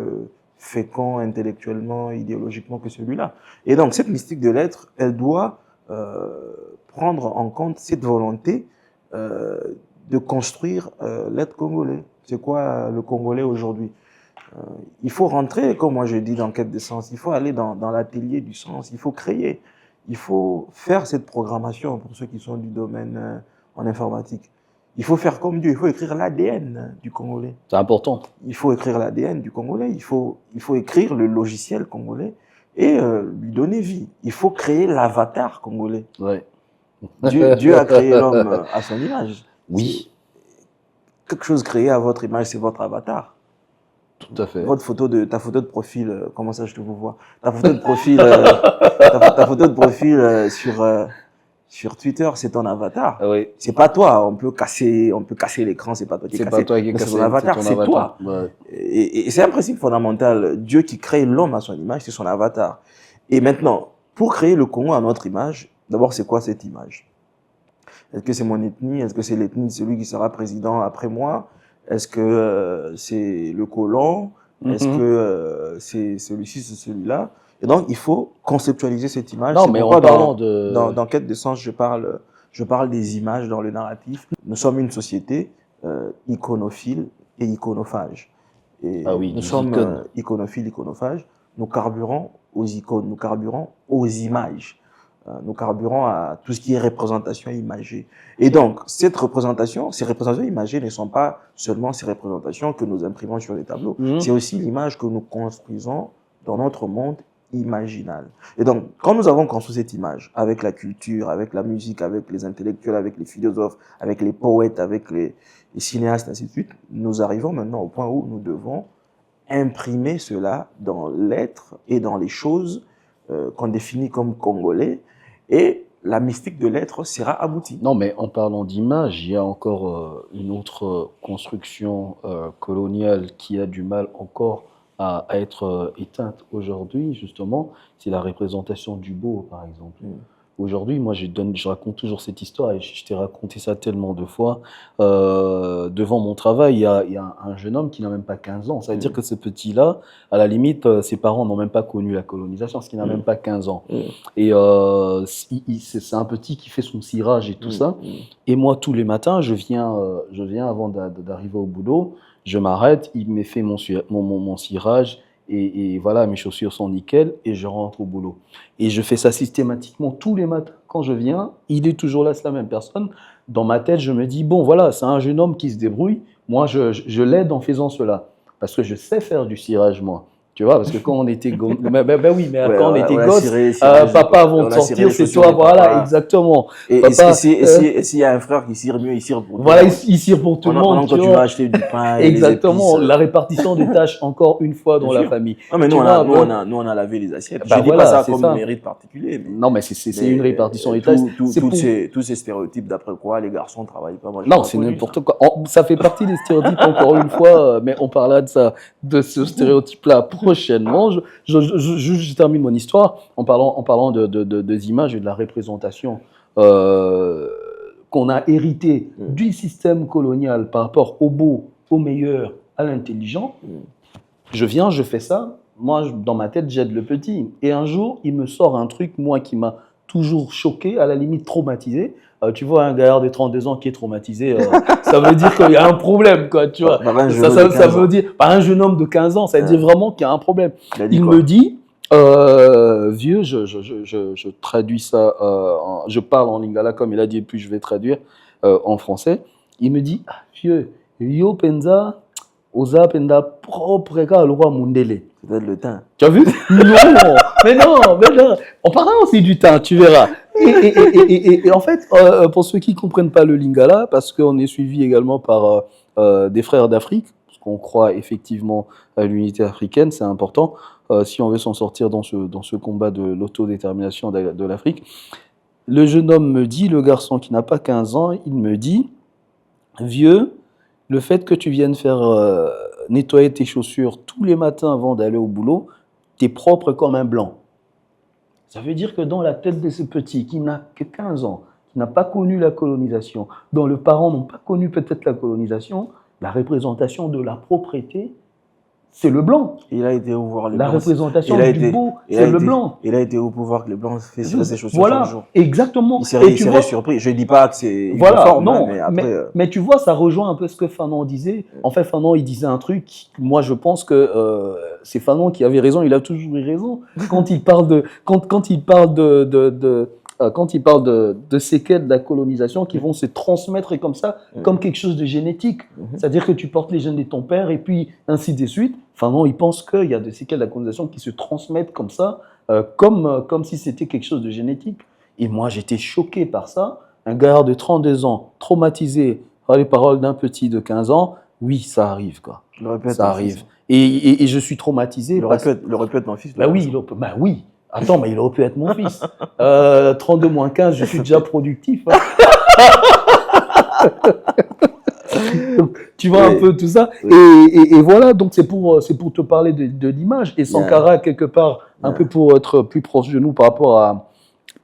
fécond intellectuellement, idéologiquement que celui-là. Et donc, cette mystique de l'être, elle doit prendre en compte cette volonté de construire l'être congolais. C'est quoi le Congolais aujourd'hui? Il faut rentrer, comme moi je dis, dans quête de sens. Il faut aller dans l'atelier du sens. Il faut créer. Il faut faire cette programmation pour ceux qui sont du domaine en informatique. Il faut faire comme Dieu. Il faut écrire l'ADN du Congolais. C'est important. Il faut écrire l'ADN du Congolais. Il faut écrire le logiciel congolais et lui donner vie. Il faut créer l'avatar congolais. Ouais. Dieu a créé l'homme à son image. Oui. Quelque chose créé à votre image, c'est votre avatar. Tout à fait. Ta photo de profil, comment ça je te vous vois? Ta photo de profil, ta photo de profil sur Twitter, c'est ton avatar. Ah oui. C'est pas toi. On peut casser l'écran, c'est pas toi qui est cassé. C'est pas toi qui est cassé. C'est ton avatar, c'est toi. Ouais. Et c'est un principe fondamental. Dieu qui crée l'homme à son image, c'est son avatar. Et maintenant, pour créer le Congo à notre image, d'abord, c'est quoi cette image? Est-ce que c'est mon ethnie? Est-ce que c'est l'ethnie de celui qui sera président après moi? Est-ce que c'est le colon? Est-ce que c'est celui-ci, c'est celui-là? Et donc, il faut conceptualiser cette image. Non, mais en parlant dans Quête de sens, je parle des images dans le narratif. Nous sommes une société iconophile et iconophage. Et nous sommes iconophiles, iconophages. Nous carburons aux icônes, nous carburons aux images. Nous carburons à tout ce qui est représentation imagée. Et donc, ces représentations imagées ne sont pas seulement ces représentations que nous imprimons sur les tableaux. C'est aussi l'image que nous construisons dans notre monde imaginal. Et donc, quand nous avons construit cette image, avec la culture, avec la musique, avec les intellectuels, avec les philosophes, avec les poètes, avec les cinéastes, ainsi de suite, nous arrivons maintenant au point où nous devons imprimer cela dans l'être et dans les choses qu'on définit comme congolais, et la mystique de l'être sera aboutie. Non, mais en parlant d'image, il y a encore une autre construction coloniale qui a du mal encore à être éteinte aujourd'hui, justement, c'est la représentation du beau, par exemple. Aujourd'hui, moi, je raconte toujours cette histoire, et je t'ai raconté ça tellement de fois. Devant mon travail, il y a un jeune homme qui n'a même pas 15 ans. Ça veut dire que ce petit-là, à la limite, ses parents n'ont même pas connu la colonisation, parce qu'il n'a même pas 15 ans. Et c'est un petit qui fait son cirage et tout ça. Et moi, tous les matins, je viens avant d'arriver au boulot, je m'arrête, il me fait mon cirage, et voilà, mes chaussures sont nickel, et je rentre au boulot. Et je fais ça systématiquement tous les matins. Quand je viens, il est toujours là, c'est la même personne. Dans ma tête, je me dis, bon, voilà, c'est un jeune homme qui se débrouille. Moi, je l'aide en faisant cela. Parce que je sais faire du cirage, moi. Tu vois, parce que quand on était gosse, quand on était gosse, papa, avant de sortir, c'est toi, voilà, exactement. Et s'il y a un frère qui cire mieux, il cire pour tout le monde. Voilà, il cire pour tout le monde. Quand tu vas acheter du pain et exactement, la répartition des tâches, encore une fois, dans la famille. Non, mais nous, on a lavé les assiettes. Je dis pas ça comme un mérite particulier. Non, mais c'est une répartition des tâches. Tous ces stéréotypes d'après quoi les garçons ne travaillent pas. Non, c'est n'importe quoi. Ça fait partie des stéréotypes, encore une fois, mais on parlera de ce stéréotype-là prochainement. Je termine mon histoire en parlant des images et de la représentation qu'on a hérité du système colonial par rapport au beau, au meilleur, à l'intelligent. Je fais ça. Moi, dans ma tête, j'aide le petit. Et un jour, il me sort un truc, moi, qui m'a toujours choqué, à la limite traumatisé. tu vois un gaillard de 32 ans qui est traumatisé, ça veut dire qu'il y a un problème, quoi, tu vois. Par un jeune Ça, homme de ça 15 veut ans. dire, par un jeune homme de 15 ans, ça veut dire vraiment qu'il y a un problème. Il a dit Il quoi? me dit, vieux, je traduis ça, je parle en lingala comme il a dit, et puis je vais traduire en français. Il me dit, ah, vieux, yo penza, oza penda propre ka le roi mundele. C'est peut-être le teint. Tu as vu? Non, mais non. On parlera aussi du teint, tu verras. Et en fait, pour ceux qui ne comprennent pas le lingala, parce qu'on est suivi également par des frères d'Afrique, parce qu'on croit effectivement à l'unité africaine, c'est important, si on veut s'en sortir dans ce combat de l'autodétermination de l'Afrique. Le jeune homme me dit, le garçon qui n'a pas 15 ans, il me dit, vieux, le fait que tu viennes faire nettoyer tes chaussures tous les matins avant d'aller au boulot, t'es propre comme un blanc. Ça veut dire que dans la tête de ce petit qui n'a que 15 ans, qui n'a pas connu la colonisation, dont les parents n'ont pas connu peut-être la colonisation, la représentation de la propreté, c'est le blanc. Il a été où voir les La blancs? représentation du beau, c'est le blanc. Il a été où pour voir que les blancs faisaient ses chaussures Voilà, chaque jour? exactement. Il serait surpris. Je ne dis pas que c'est Voilà, uniforme, non, mais après... mais tu vois, ça rejoint un peu ce que Fanon disait. En fait, Fanon, il disait un truc, moi je pense que c'est Fanon qui avait raison, il a toujours eu raison. Quand il parle quand il parle de séquelles de la colonisation qui vont se transmettre comme ça, comme quelque chose de génétique. C'est-à-dire que tu portes les gènes de ton père et puis ainsi de suite. Fanon, il pense qu'il y a des séquelles de la colonisation qui se transmettent comme ça, comme si c'était quelque chose de génétique. Et moi, j'étais choqué par ça. Un gars de 32 ans, traumatisé par les paroles d'un petit de 15 ans, oui, ça arrive, quoi. Ça arrive. Et je suis traumatisé. Il aurait pu être mon fils. Bah oui, oui. Attends, mais il aurait pu être mon fils. 32 moins 15, je suis déjà productif. Hein. Donc, tu vois un peu tout ça. Et voilà, donc c'est pour te parler de l'image. Et Sankara, quelque part, un peu pour être plus proche de nous par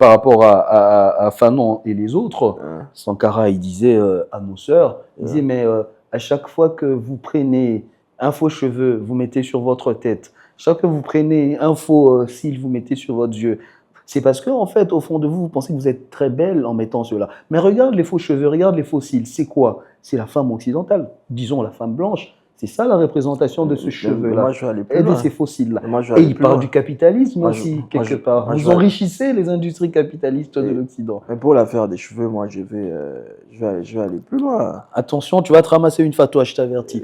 rapport à Fanon et les autres, Sankara, il disait à nos sœurs, il disait, mais à chaque fois que vous prenez un faux cheveu, vous mettez sur votre tête, chaque fois que vous prenez un faux cil, vous mettez sur votre yeux, c'est parce que, en fait, au fond de vous, vous pensez que vous êtes très belle en mettant cela. Mais regarde les faux cheveux, regarde les faux cils, c'est quoi? C'est la femme occidentale, disons la femme blanche. C'est ça la représentation de ce cheveu-là et de ces fossiles-là. Et il parle du capitalisme aussi, quelque part. Vous enrichissez les industries capitalistes de l'Occident. Mais pour l'affaire des cheveux, moi, je vais aller plus loin. Attention, tu vas te ramasser une fatwa, je t'avertis.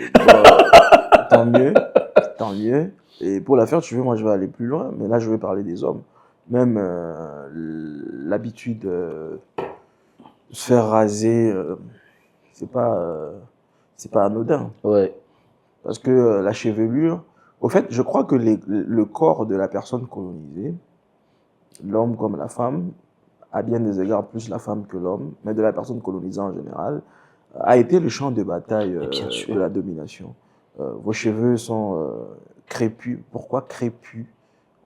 Tant mieux, tant mieux. Et pour l'affaire des cheveux, moi, je vais aller plus loin. Mais là, je vais parler des hommes. Même l'habitude de se faire raser, c'est pas anodin. Ouais. Parce que la chevelure, au fait, je crois que le corps de la personne colonisée, l'homme comme la femme, à bien des égards plus la femme que l'homme, mais de la personne colonisée en général, a été le champ de bataille de la domination. Vos cheveux sont crépus. Pourquoi crépus?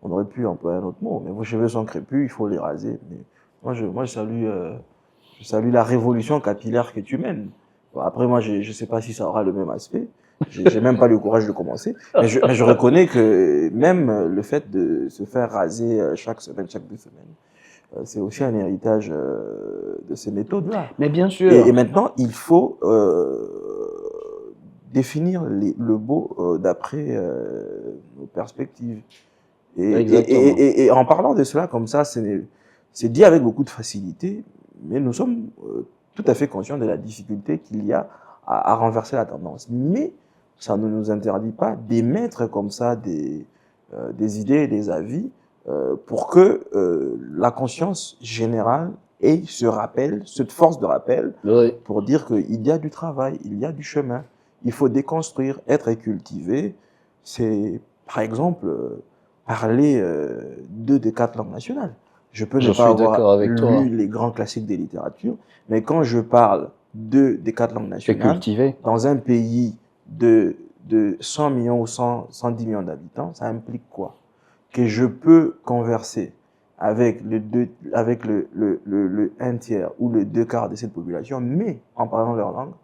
On aurait pu employer un autre mot, mais vos cheveux sont crépus, il faut les raser. Mais moi, je salue la révolution capillaire que tu mènes. Bon, après, moi, je ne sais pas si ça aura le même aspect. J'ai même pas le courage de commencer. Mais je reconnais que même le fait de se faire raser chaque semaine, chaque 2 semaines, c'est aussi un héritage de ces méthodes-là. Mais bien sûr. Et maintenant, il faut définir le beau d'après nos perspectives. Et en parlant de cela comme ça, c'est dit avec beaucoup de facilité, mais nous sommes tout à fait conscients de la difficulté qu'il y a à renverser la tendance. Mais ça ne nous interdit pas d'émettre comme ça des idées et des avis pour que la conscience générale ait ce rappel, cette force de rappel, pour dire qu'il y a du travail, il y a du chemin, il faut déconstruire, être cultivé. C'est, par exemple, parler des 4 langues nationales. Je peux ne pas avoir lu les grands classiques des littératures, mais quand je parle des 4 langues nationales, dans un pays de 100 millions ou 110 millions d'habitants, ça implique quoi? Que je peux converser avec le 1 tiers ou le 2 quarts de cette population, mais en parlant leur langue,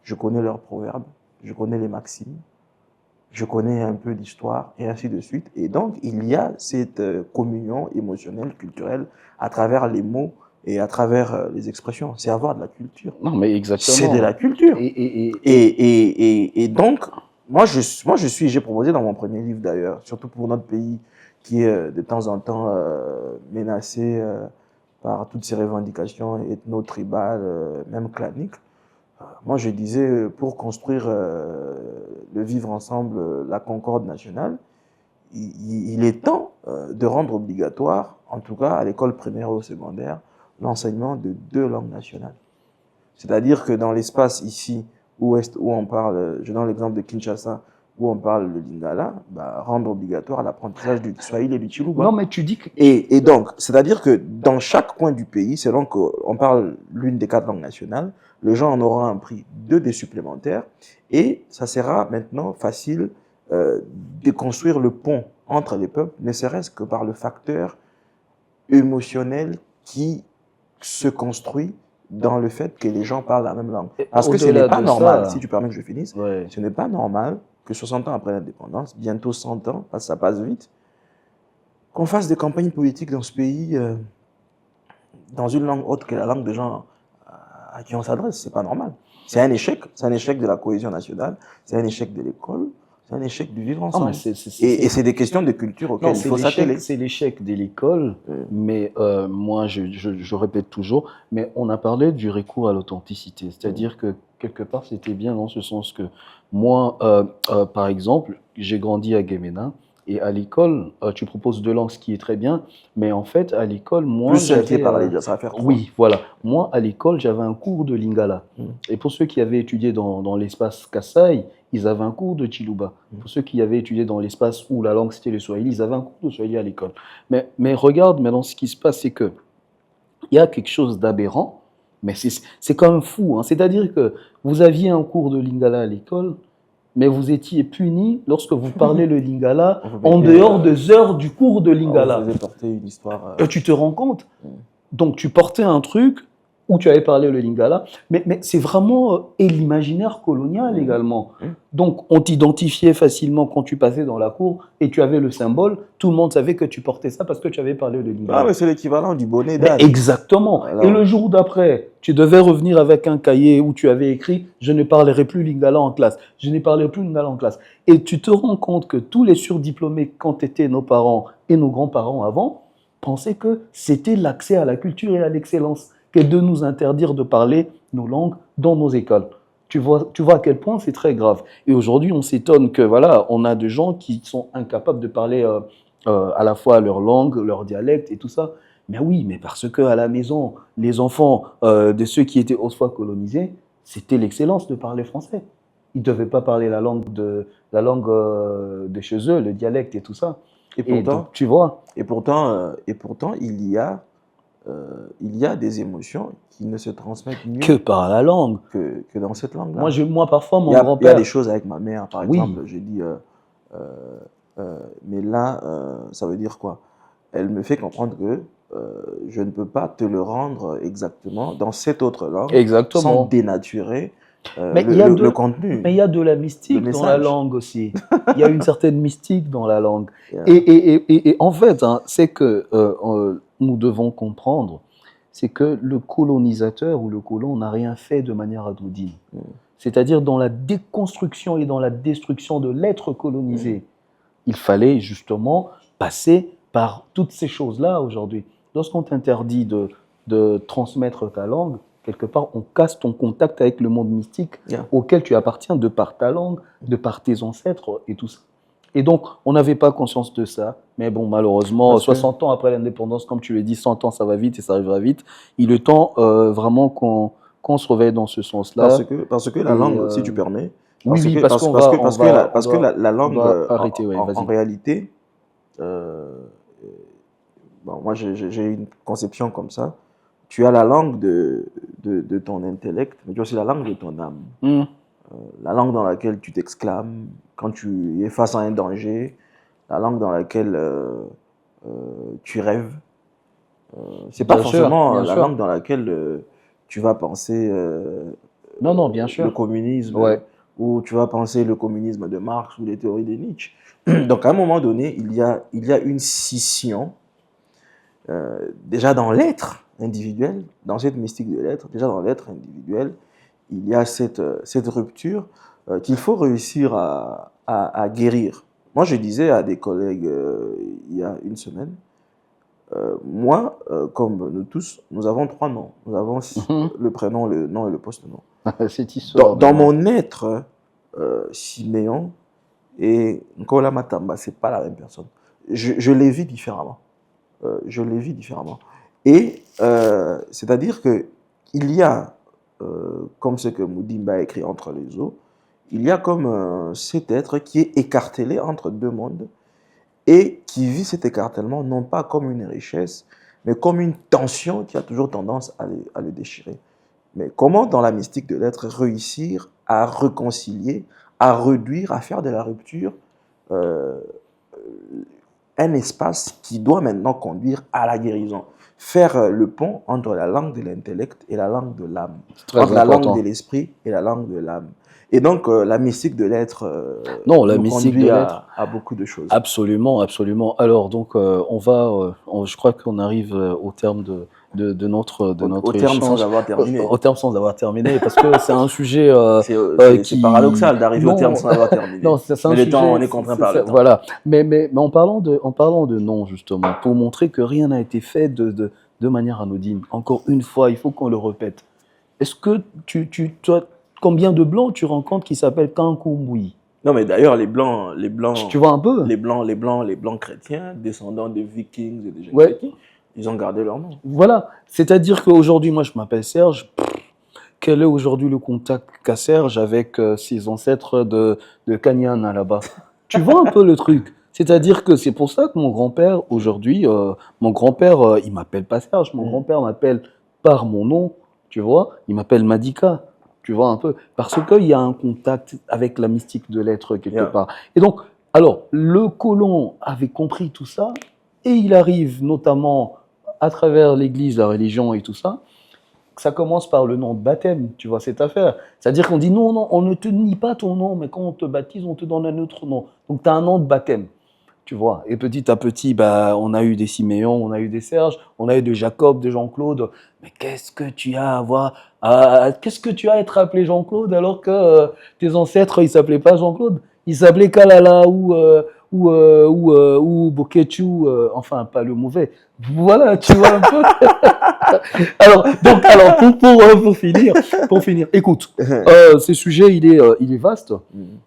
je connais leurs proverbes, je connais les maximes, je connais un peu l'histoire, et ainsi de suite. Et donc, il y a cette communion émotionnelle, culturelle, à travers les mots et à travers les expressions. C'est avoir de la culture. Non, mais C'est exactement. de la culture. Et donc, j'ai proposé dans mon premier livre d'ailleurs, surtout pour notre pays qui est de temps en temps menacé par toutes ces revendications ethno-tribales, même claniques. Moi, je disais, pour construire le vivre ensemble, la concorde nationale, il est temps de rendre obligatoire, en tout cas à l'école primaire et au secondaire, l'enseignement de 2 langues nationales. C'est-à-dire que dans l'espace ici, où on parle, je donne l'exemple de Kinshasa, où on parle le lingala, rendre obligatoire l'apprentissage du swahili et du chiluba. Non, mais tu dis que... Et donc, c'est-à-dire que dans chaque coin du pays, selon qu'on parle l'une des 4 langues nationales, le gens en aura un prix 2D supplémentaires et ça sera maintenant facile de construire le pont entre les peuples, ne serait-ce que par le facteur émotionnel qui se construit dans le fait que les gens parlent la même langue. Parce que ce n'est pas normal, si tu permets que je finisse, ce n'est pas normal que 60 ans après l'indépendance, bientôt 100 ans, parce que ça passe vite, qu'on fasse des campagnes politiques dans ce pays dans une langue autre que la langue des gens à qui on s'adresse. C'est pas normal. C'est un échec de la cohésion nationale, c'est un échec de l'école, c'est un échec du vivre ensemble. Non, mais et c'est des questions de culture auxquelles il faut s'atteler. C'est l'échec de l'école, mais moi je répète toujours, mais on a parlé du recours à l'authenticité, c'est-à-dire que quelque part c'était bien dans ce sens que moi, par exemple, j'ai grandi à Guéména, et à l'école, tu proposes 2 langues, ce qui est très bien, mais en fait, à l'école, moi... Plus celle qui est parlée, ça va faire 3. Oui, voilà. Moi, à l'école, j'avais un cours de lingala. Et pour ceux qui avaient étudié dans l'espace Kasaï, ils avaient un cours de chiluba. Pour ceux qui avaient étudié dans l'espace où la langue c'était le swahili, ils avaient un cours de swahili à l'école. Mais regarde, maintenant, ce qui se passe, c'est que il y a quelque chose d'aberrant, mais c'est quand même fou. Hein. C'est-à-dire que vous aviez un cours de lingala à l'école, mais vous étiez puni lorsque vous parlez le lingala en dehors des heures du cours de lingala. On faisait porter une histoire. Tu te rends compte? Donc tu portais un truc où tu avais parlé le lingala, mais c'est vraiment et l'imaginaire colonial également. Donc on t'identifiait facilement quand tu passais dans la cour et tu avais le symbole, tout le monde savait que tu portais ça parce que tu avais parlé le lingala. Ah, mais c'est l'équivalent du bonnet d'âne. Exactement. Alors, et le jour d'après, tu devais revenir avec un cahier où tu avais écrit « Je ne parlerai plus lingala en classe ». Je ne parlerai plus lingala en classe. Et tu te rends compte que tous les surdiplômés, quand étaient nos parents et nos grands-parents avant, pensaient que c'était l'accès à la culture et à l'excellence que de nous interdire de parler nos langues dans nos écoles. Tu vois à quel point c'est très grave. Et aujourd'hui, on s'étonne que voilà, on a des gens qui sont incapables de parler à la fois leur langue, leur dialecte et tout ça. Mais oui, mais parce que à la maison, les enfants de ceux qui étaient autrefois colonisés, c'était l'excellence de parler français. Ils ne devaient pas parler la langue de chez eux, le dialecte et tout ça. Et pourtant, donc, tu vois. Et pourtant, il y a des émotions qui ne se transmettent mieux que par la langue, que dans cette langue-là. Moi, parfois, mon grand-père... Il y a des choses avec ma mère, par exemple. J'ai dit, mais là, ça veut dire quoi? Elle me fait comprendre que je ne peux pas te le rendre exactement dans cette autre langue, sans dénaturer le contenu. Mais il y a de la mystique dans la langue aussi. Il y a une certaine mystique dans la langue. Et en fait, hein, c'est que nous devons comprendre, c'est que le colonisateur ou le colon n'a rien fait de manière anodine. C'est-à-dire dans la déconstruction et dans la destruction de l'être colonisé, il fallait justement passer par toutes ces choses-là aujourd'hui. Lorsqu'on t'interdit de transmettre ta langue, quelque part, on casse ton contact avec le monde mystique auquel tu appartiens de par ta langue, de par tes ancêtres et tout ça. Et donc, on n'avait pas conscience de ça. Mais bon, malheureusement, 60 ans après l'indépendance, comme tu l'as dit, 100 ans, ça va vite et ça arrivera vite. Il est temps vraiment qu'on se réveille dans ce sens-là. Parce que la langue, si tu permets, parce que la langue, en réalité, moi j'ai une conception comme ça. Tu as la langue de ton intellect, mais tu as aussi la langue de ton âme. La langue dans laquelle tu t'exclames quand tu es face à un danger, la langue dans laquelle tu rêves. C'est pas forcément la langue dans laquelle tu vas penser bien sûr. le communisme, ou tu vas penser le communisme de Marx ou les théories de Nietzsche. Donc à un moment donné, il y a une scission déjà dans l'être individuelle, dans cette mystique de l'être, déjà dans l'être individuel, il y a cette rupture qu'il faut réussir à guérir. Moi, je disais à des collègues il y a une semaine, moi, comme nous tous, nous avons 3 noms. Nous avons le prénom, le nom et le post-nom. Cette histoire. Dans mon être, Siméon et Nkola Matamba, c'est pas la même personne. Je les vis différemment. Je les vis différemment. Et c'est-à-dire que il y a, comme ce que Moudimba a écrit entre les eaux, il y a comme cet être qui est écartelé entre deux mondes et qui vit cet écartèlement non pas comme une richesse, mais comme une tension qui a toujours tendance à le déchirer. Mais comment, dans la mystique de l'être, réussir à réconcilier, à réduire, à faire de la rupture euh, un espace qui doit maintenant conduire à la guérison. Faire le pont entre la langue de l'intellect et la langue de l'âme. Entre la langue de l'esprit et la langue de l'âme. Et donc, la mystique de l'être la nous mystique conduit de l'être. à beaucoup de choses. Absolument, absolument. Alors, donc, je crois qu'on arrive au terme de notre Au terme échange. sans avoir terminé. Au terme sans avoir terminé, parce que c'est un sujet c'est paradoxal d'arriver au terme sans avoir terminé. Non, c'est un mais sujet, le temps, on est contraint par le temps. Voilà. Mais en parlant de non, justement, pour montrer que rien n'a été fait de manière anodine. Encore une fois, il faut qu'on le répète. Est-ce que toi, combien de blancs tu rencontres qui s'appellent Kankoumboui? Non, mais d'ailleurs, les blancs, tu vois un peu? les blancs chrétiens, descendants des Vikings et des gens chrétiens, ils ont gardé leur nom. Voilà. C'est-à-dire qu'aujourd'hui, moi, je m'appelle Serge. Quel est aujourd'hui le contact qu'a Serge avec ses ancêtres de Kanyana là-bas? Tu vois un peu le truc? C'est-à-dire que c'est pour ça que mon grand-père, aujourd'hui, il m'appelle pas Serge, mon grand-père m'appelle par mon nom, tu vois? Il m'appelle Madika, tu vois un peu? Parce qu'il y a un contact avec la mystique de l'être quelque part. Et donc, alors, le colon avait compris tout ça, et il arrive notamment à travers l'Église, la religion et tout ça, ça commence par le nom de baptême, tu vois, cette affaire. C'est-à-dire qu'on dit non, on ne te nie pas ton nom, mais quand on te baptise, on te donne un autre nom. Donc, tu as un nom de baptême, tu vois. Et petit à petit, on a eu des Siméon, on a eu des Serge, on a eu des Jacob, des Jean-Claude. Mais qu'est-ce que tu as qu'est-ce que tu as à être appelé Jean-Claude alors que tes ancêtres, ils s'appelaient pas Jean-Claude, ils s'appelaient Kalala ou Bokechu, enfin, pas le mauvais. Voilà, tu vois un peu. Alors, pour finir, écoute, ce sujet, il est vaste.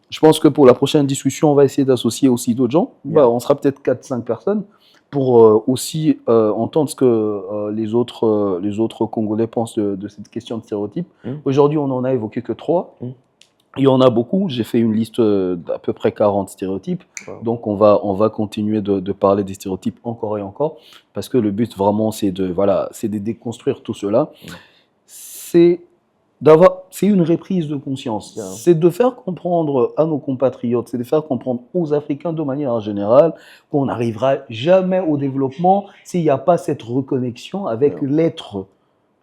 Je pense que pour la prochaine discussion, on va essayer d'associer aussi d'autres gens. On sera peut-être 4-5 personnes pour aussi entendre ce que les autres Congolais pensent de cette question de stéréotypes. Aujourd'hui, on n'en a évoqué que 3. Il y en a beaucoup. J'ai fait une liste d'à peu près 40 stéréotypes. Wow. Donc, on va continuer de parler des stéréotypes encore et encore. Parce que le but, vraiment, c'est de déconstruire tout cela. C'est une reprise de conscience. C'est de faire comprendre à nos compatriotes, c'est de faire comprendre aux Africains de manière générale qu'on n'arrivera jamais au développement s'il n'y a pas cette reconnexion avec l'être.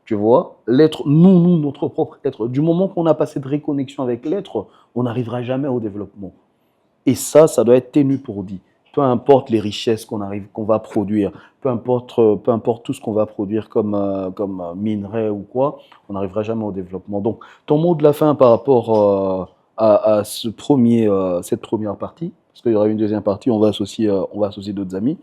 Tu vois, l'être, nous, notre propre être. Du moment qu'on n'a pas cette réconnexion avec l'être, on n'arrivera jamais au développement. Et ça doit être tenu pour dit. Peu importe les richesses qu'on va produire, peu importe tout ce qu'on va produire comme minerai ou quoi, on n'arrivera jamais au développement. Donc, ton mot de la fin par rapport à cette première partie, parce qu'il y aura une deuxième partie, on va associer d'autres amis.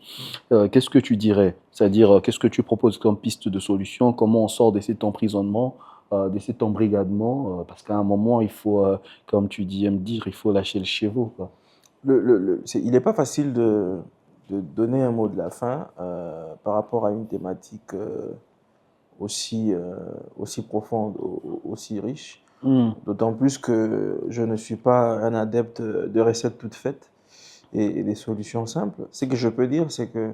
Qu'est-ce que tu dirais? C'est-à-dire, qu'est-ce que tu proposes comme piste de solution? Comment on sort de cet emprisonnement, de cet embrigadement? Parce qu'à un moment, il faut, comme tu aimes dire, il faut lâcher le chevaux, quoi. Il n'est pas facile de donner un mot de la fin par rapport à une thématique aussi profonde, aussi riche. D'autant plus que je ne suis pas un adepte de recettes toutes faites et des solutions simples. Ce que je peux dire, c'est que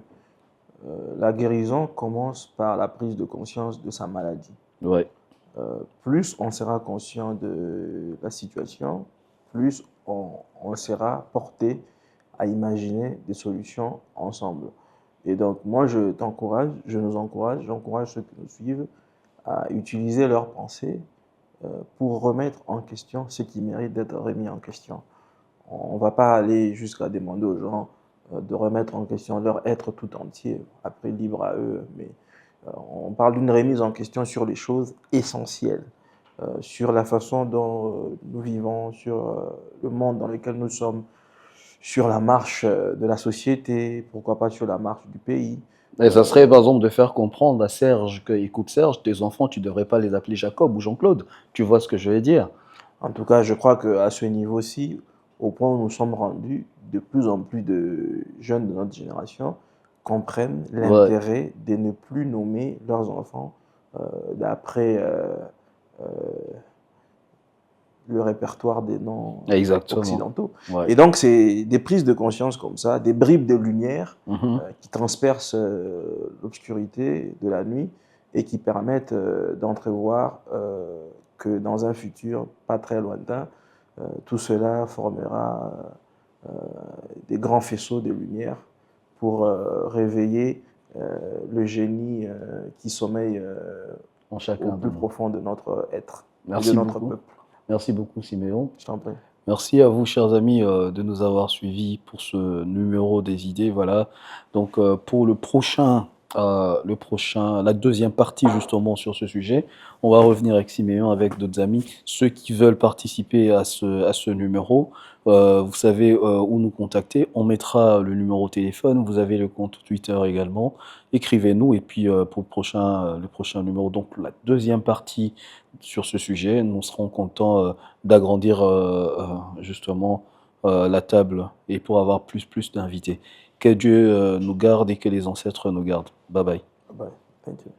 la guérison commence par la prise de conscience de sa maladie. Ouais. Plus on sera conscient de la situation, plus on sera porté à imaginer des solutions ensemble. Et donc, moi, j'encourage ceux qui nous suivent à utiliser leurs pensées pour remettre en question ce qui mérite d'être remis en question. On ne va pas aller jusqu'à demander aux gens de remettre en question leur être tout entier, après libre à eux, mais On parle d'une remise en question sur les choses essentielles, sur la façon dont nous vivons, sur le monde dans lequel nous sommes, sur la marche de la société, pourquoi pas sur la marche du pays. Et ça serait, par exemple, de faire comprendre à Serge que, écoute, Serge, tes enfants, tu ne devrais pas les appeler Jacob ou Jean-Claude. Tu vois ce que je veux dire? En tout cas, je crois qu'à ce niveau-ci, au point où nous sommes rendus, de plus en plus de jeunes de notre génération comprennent Ouais, l'intérêt de ne plus nommer leurs enfants d'après euh, le répertoire des noms exactement. occidentaux. Ouais. Et donc, c'est des prises de conscience comme ça, des bribes de lumière Mhm. qui transpercent l'obscurité de la nuit et qui permettent d'entrevoir que dans un futur pas très lointain, tout cela formera euh, des grands faisceaux de lumière pour réveiller le génie qui sommeille En au chacun de plus nous. profond de notre être et de Merci notre beaucoup. peuple. Merci beaucoup, Siméon. Je t'en prie. Merci à vous, chers amis, de nous avoir suivis pour ce numéro des idées. Voilà. Donc, pour la deuxième partie justement sur ce sujet, on va revenir avec Siméon, avec d'autres amis. Ceux qui veulent participer à ce numéro, vous savez où nous contacter. On mettra le numéro de téléphone. Vous avez le compte Twitter également. Écrivez-nous et puis pour le prochain numéro, donc la deuxième partie sur ce sujet, nous serons contents d'agrandir justement la table et pour avoir plus d'invités. Que Dieu nous garde et que les ancêtres nous gardent. Bye bye. Bye. Thank you.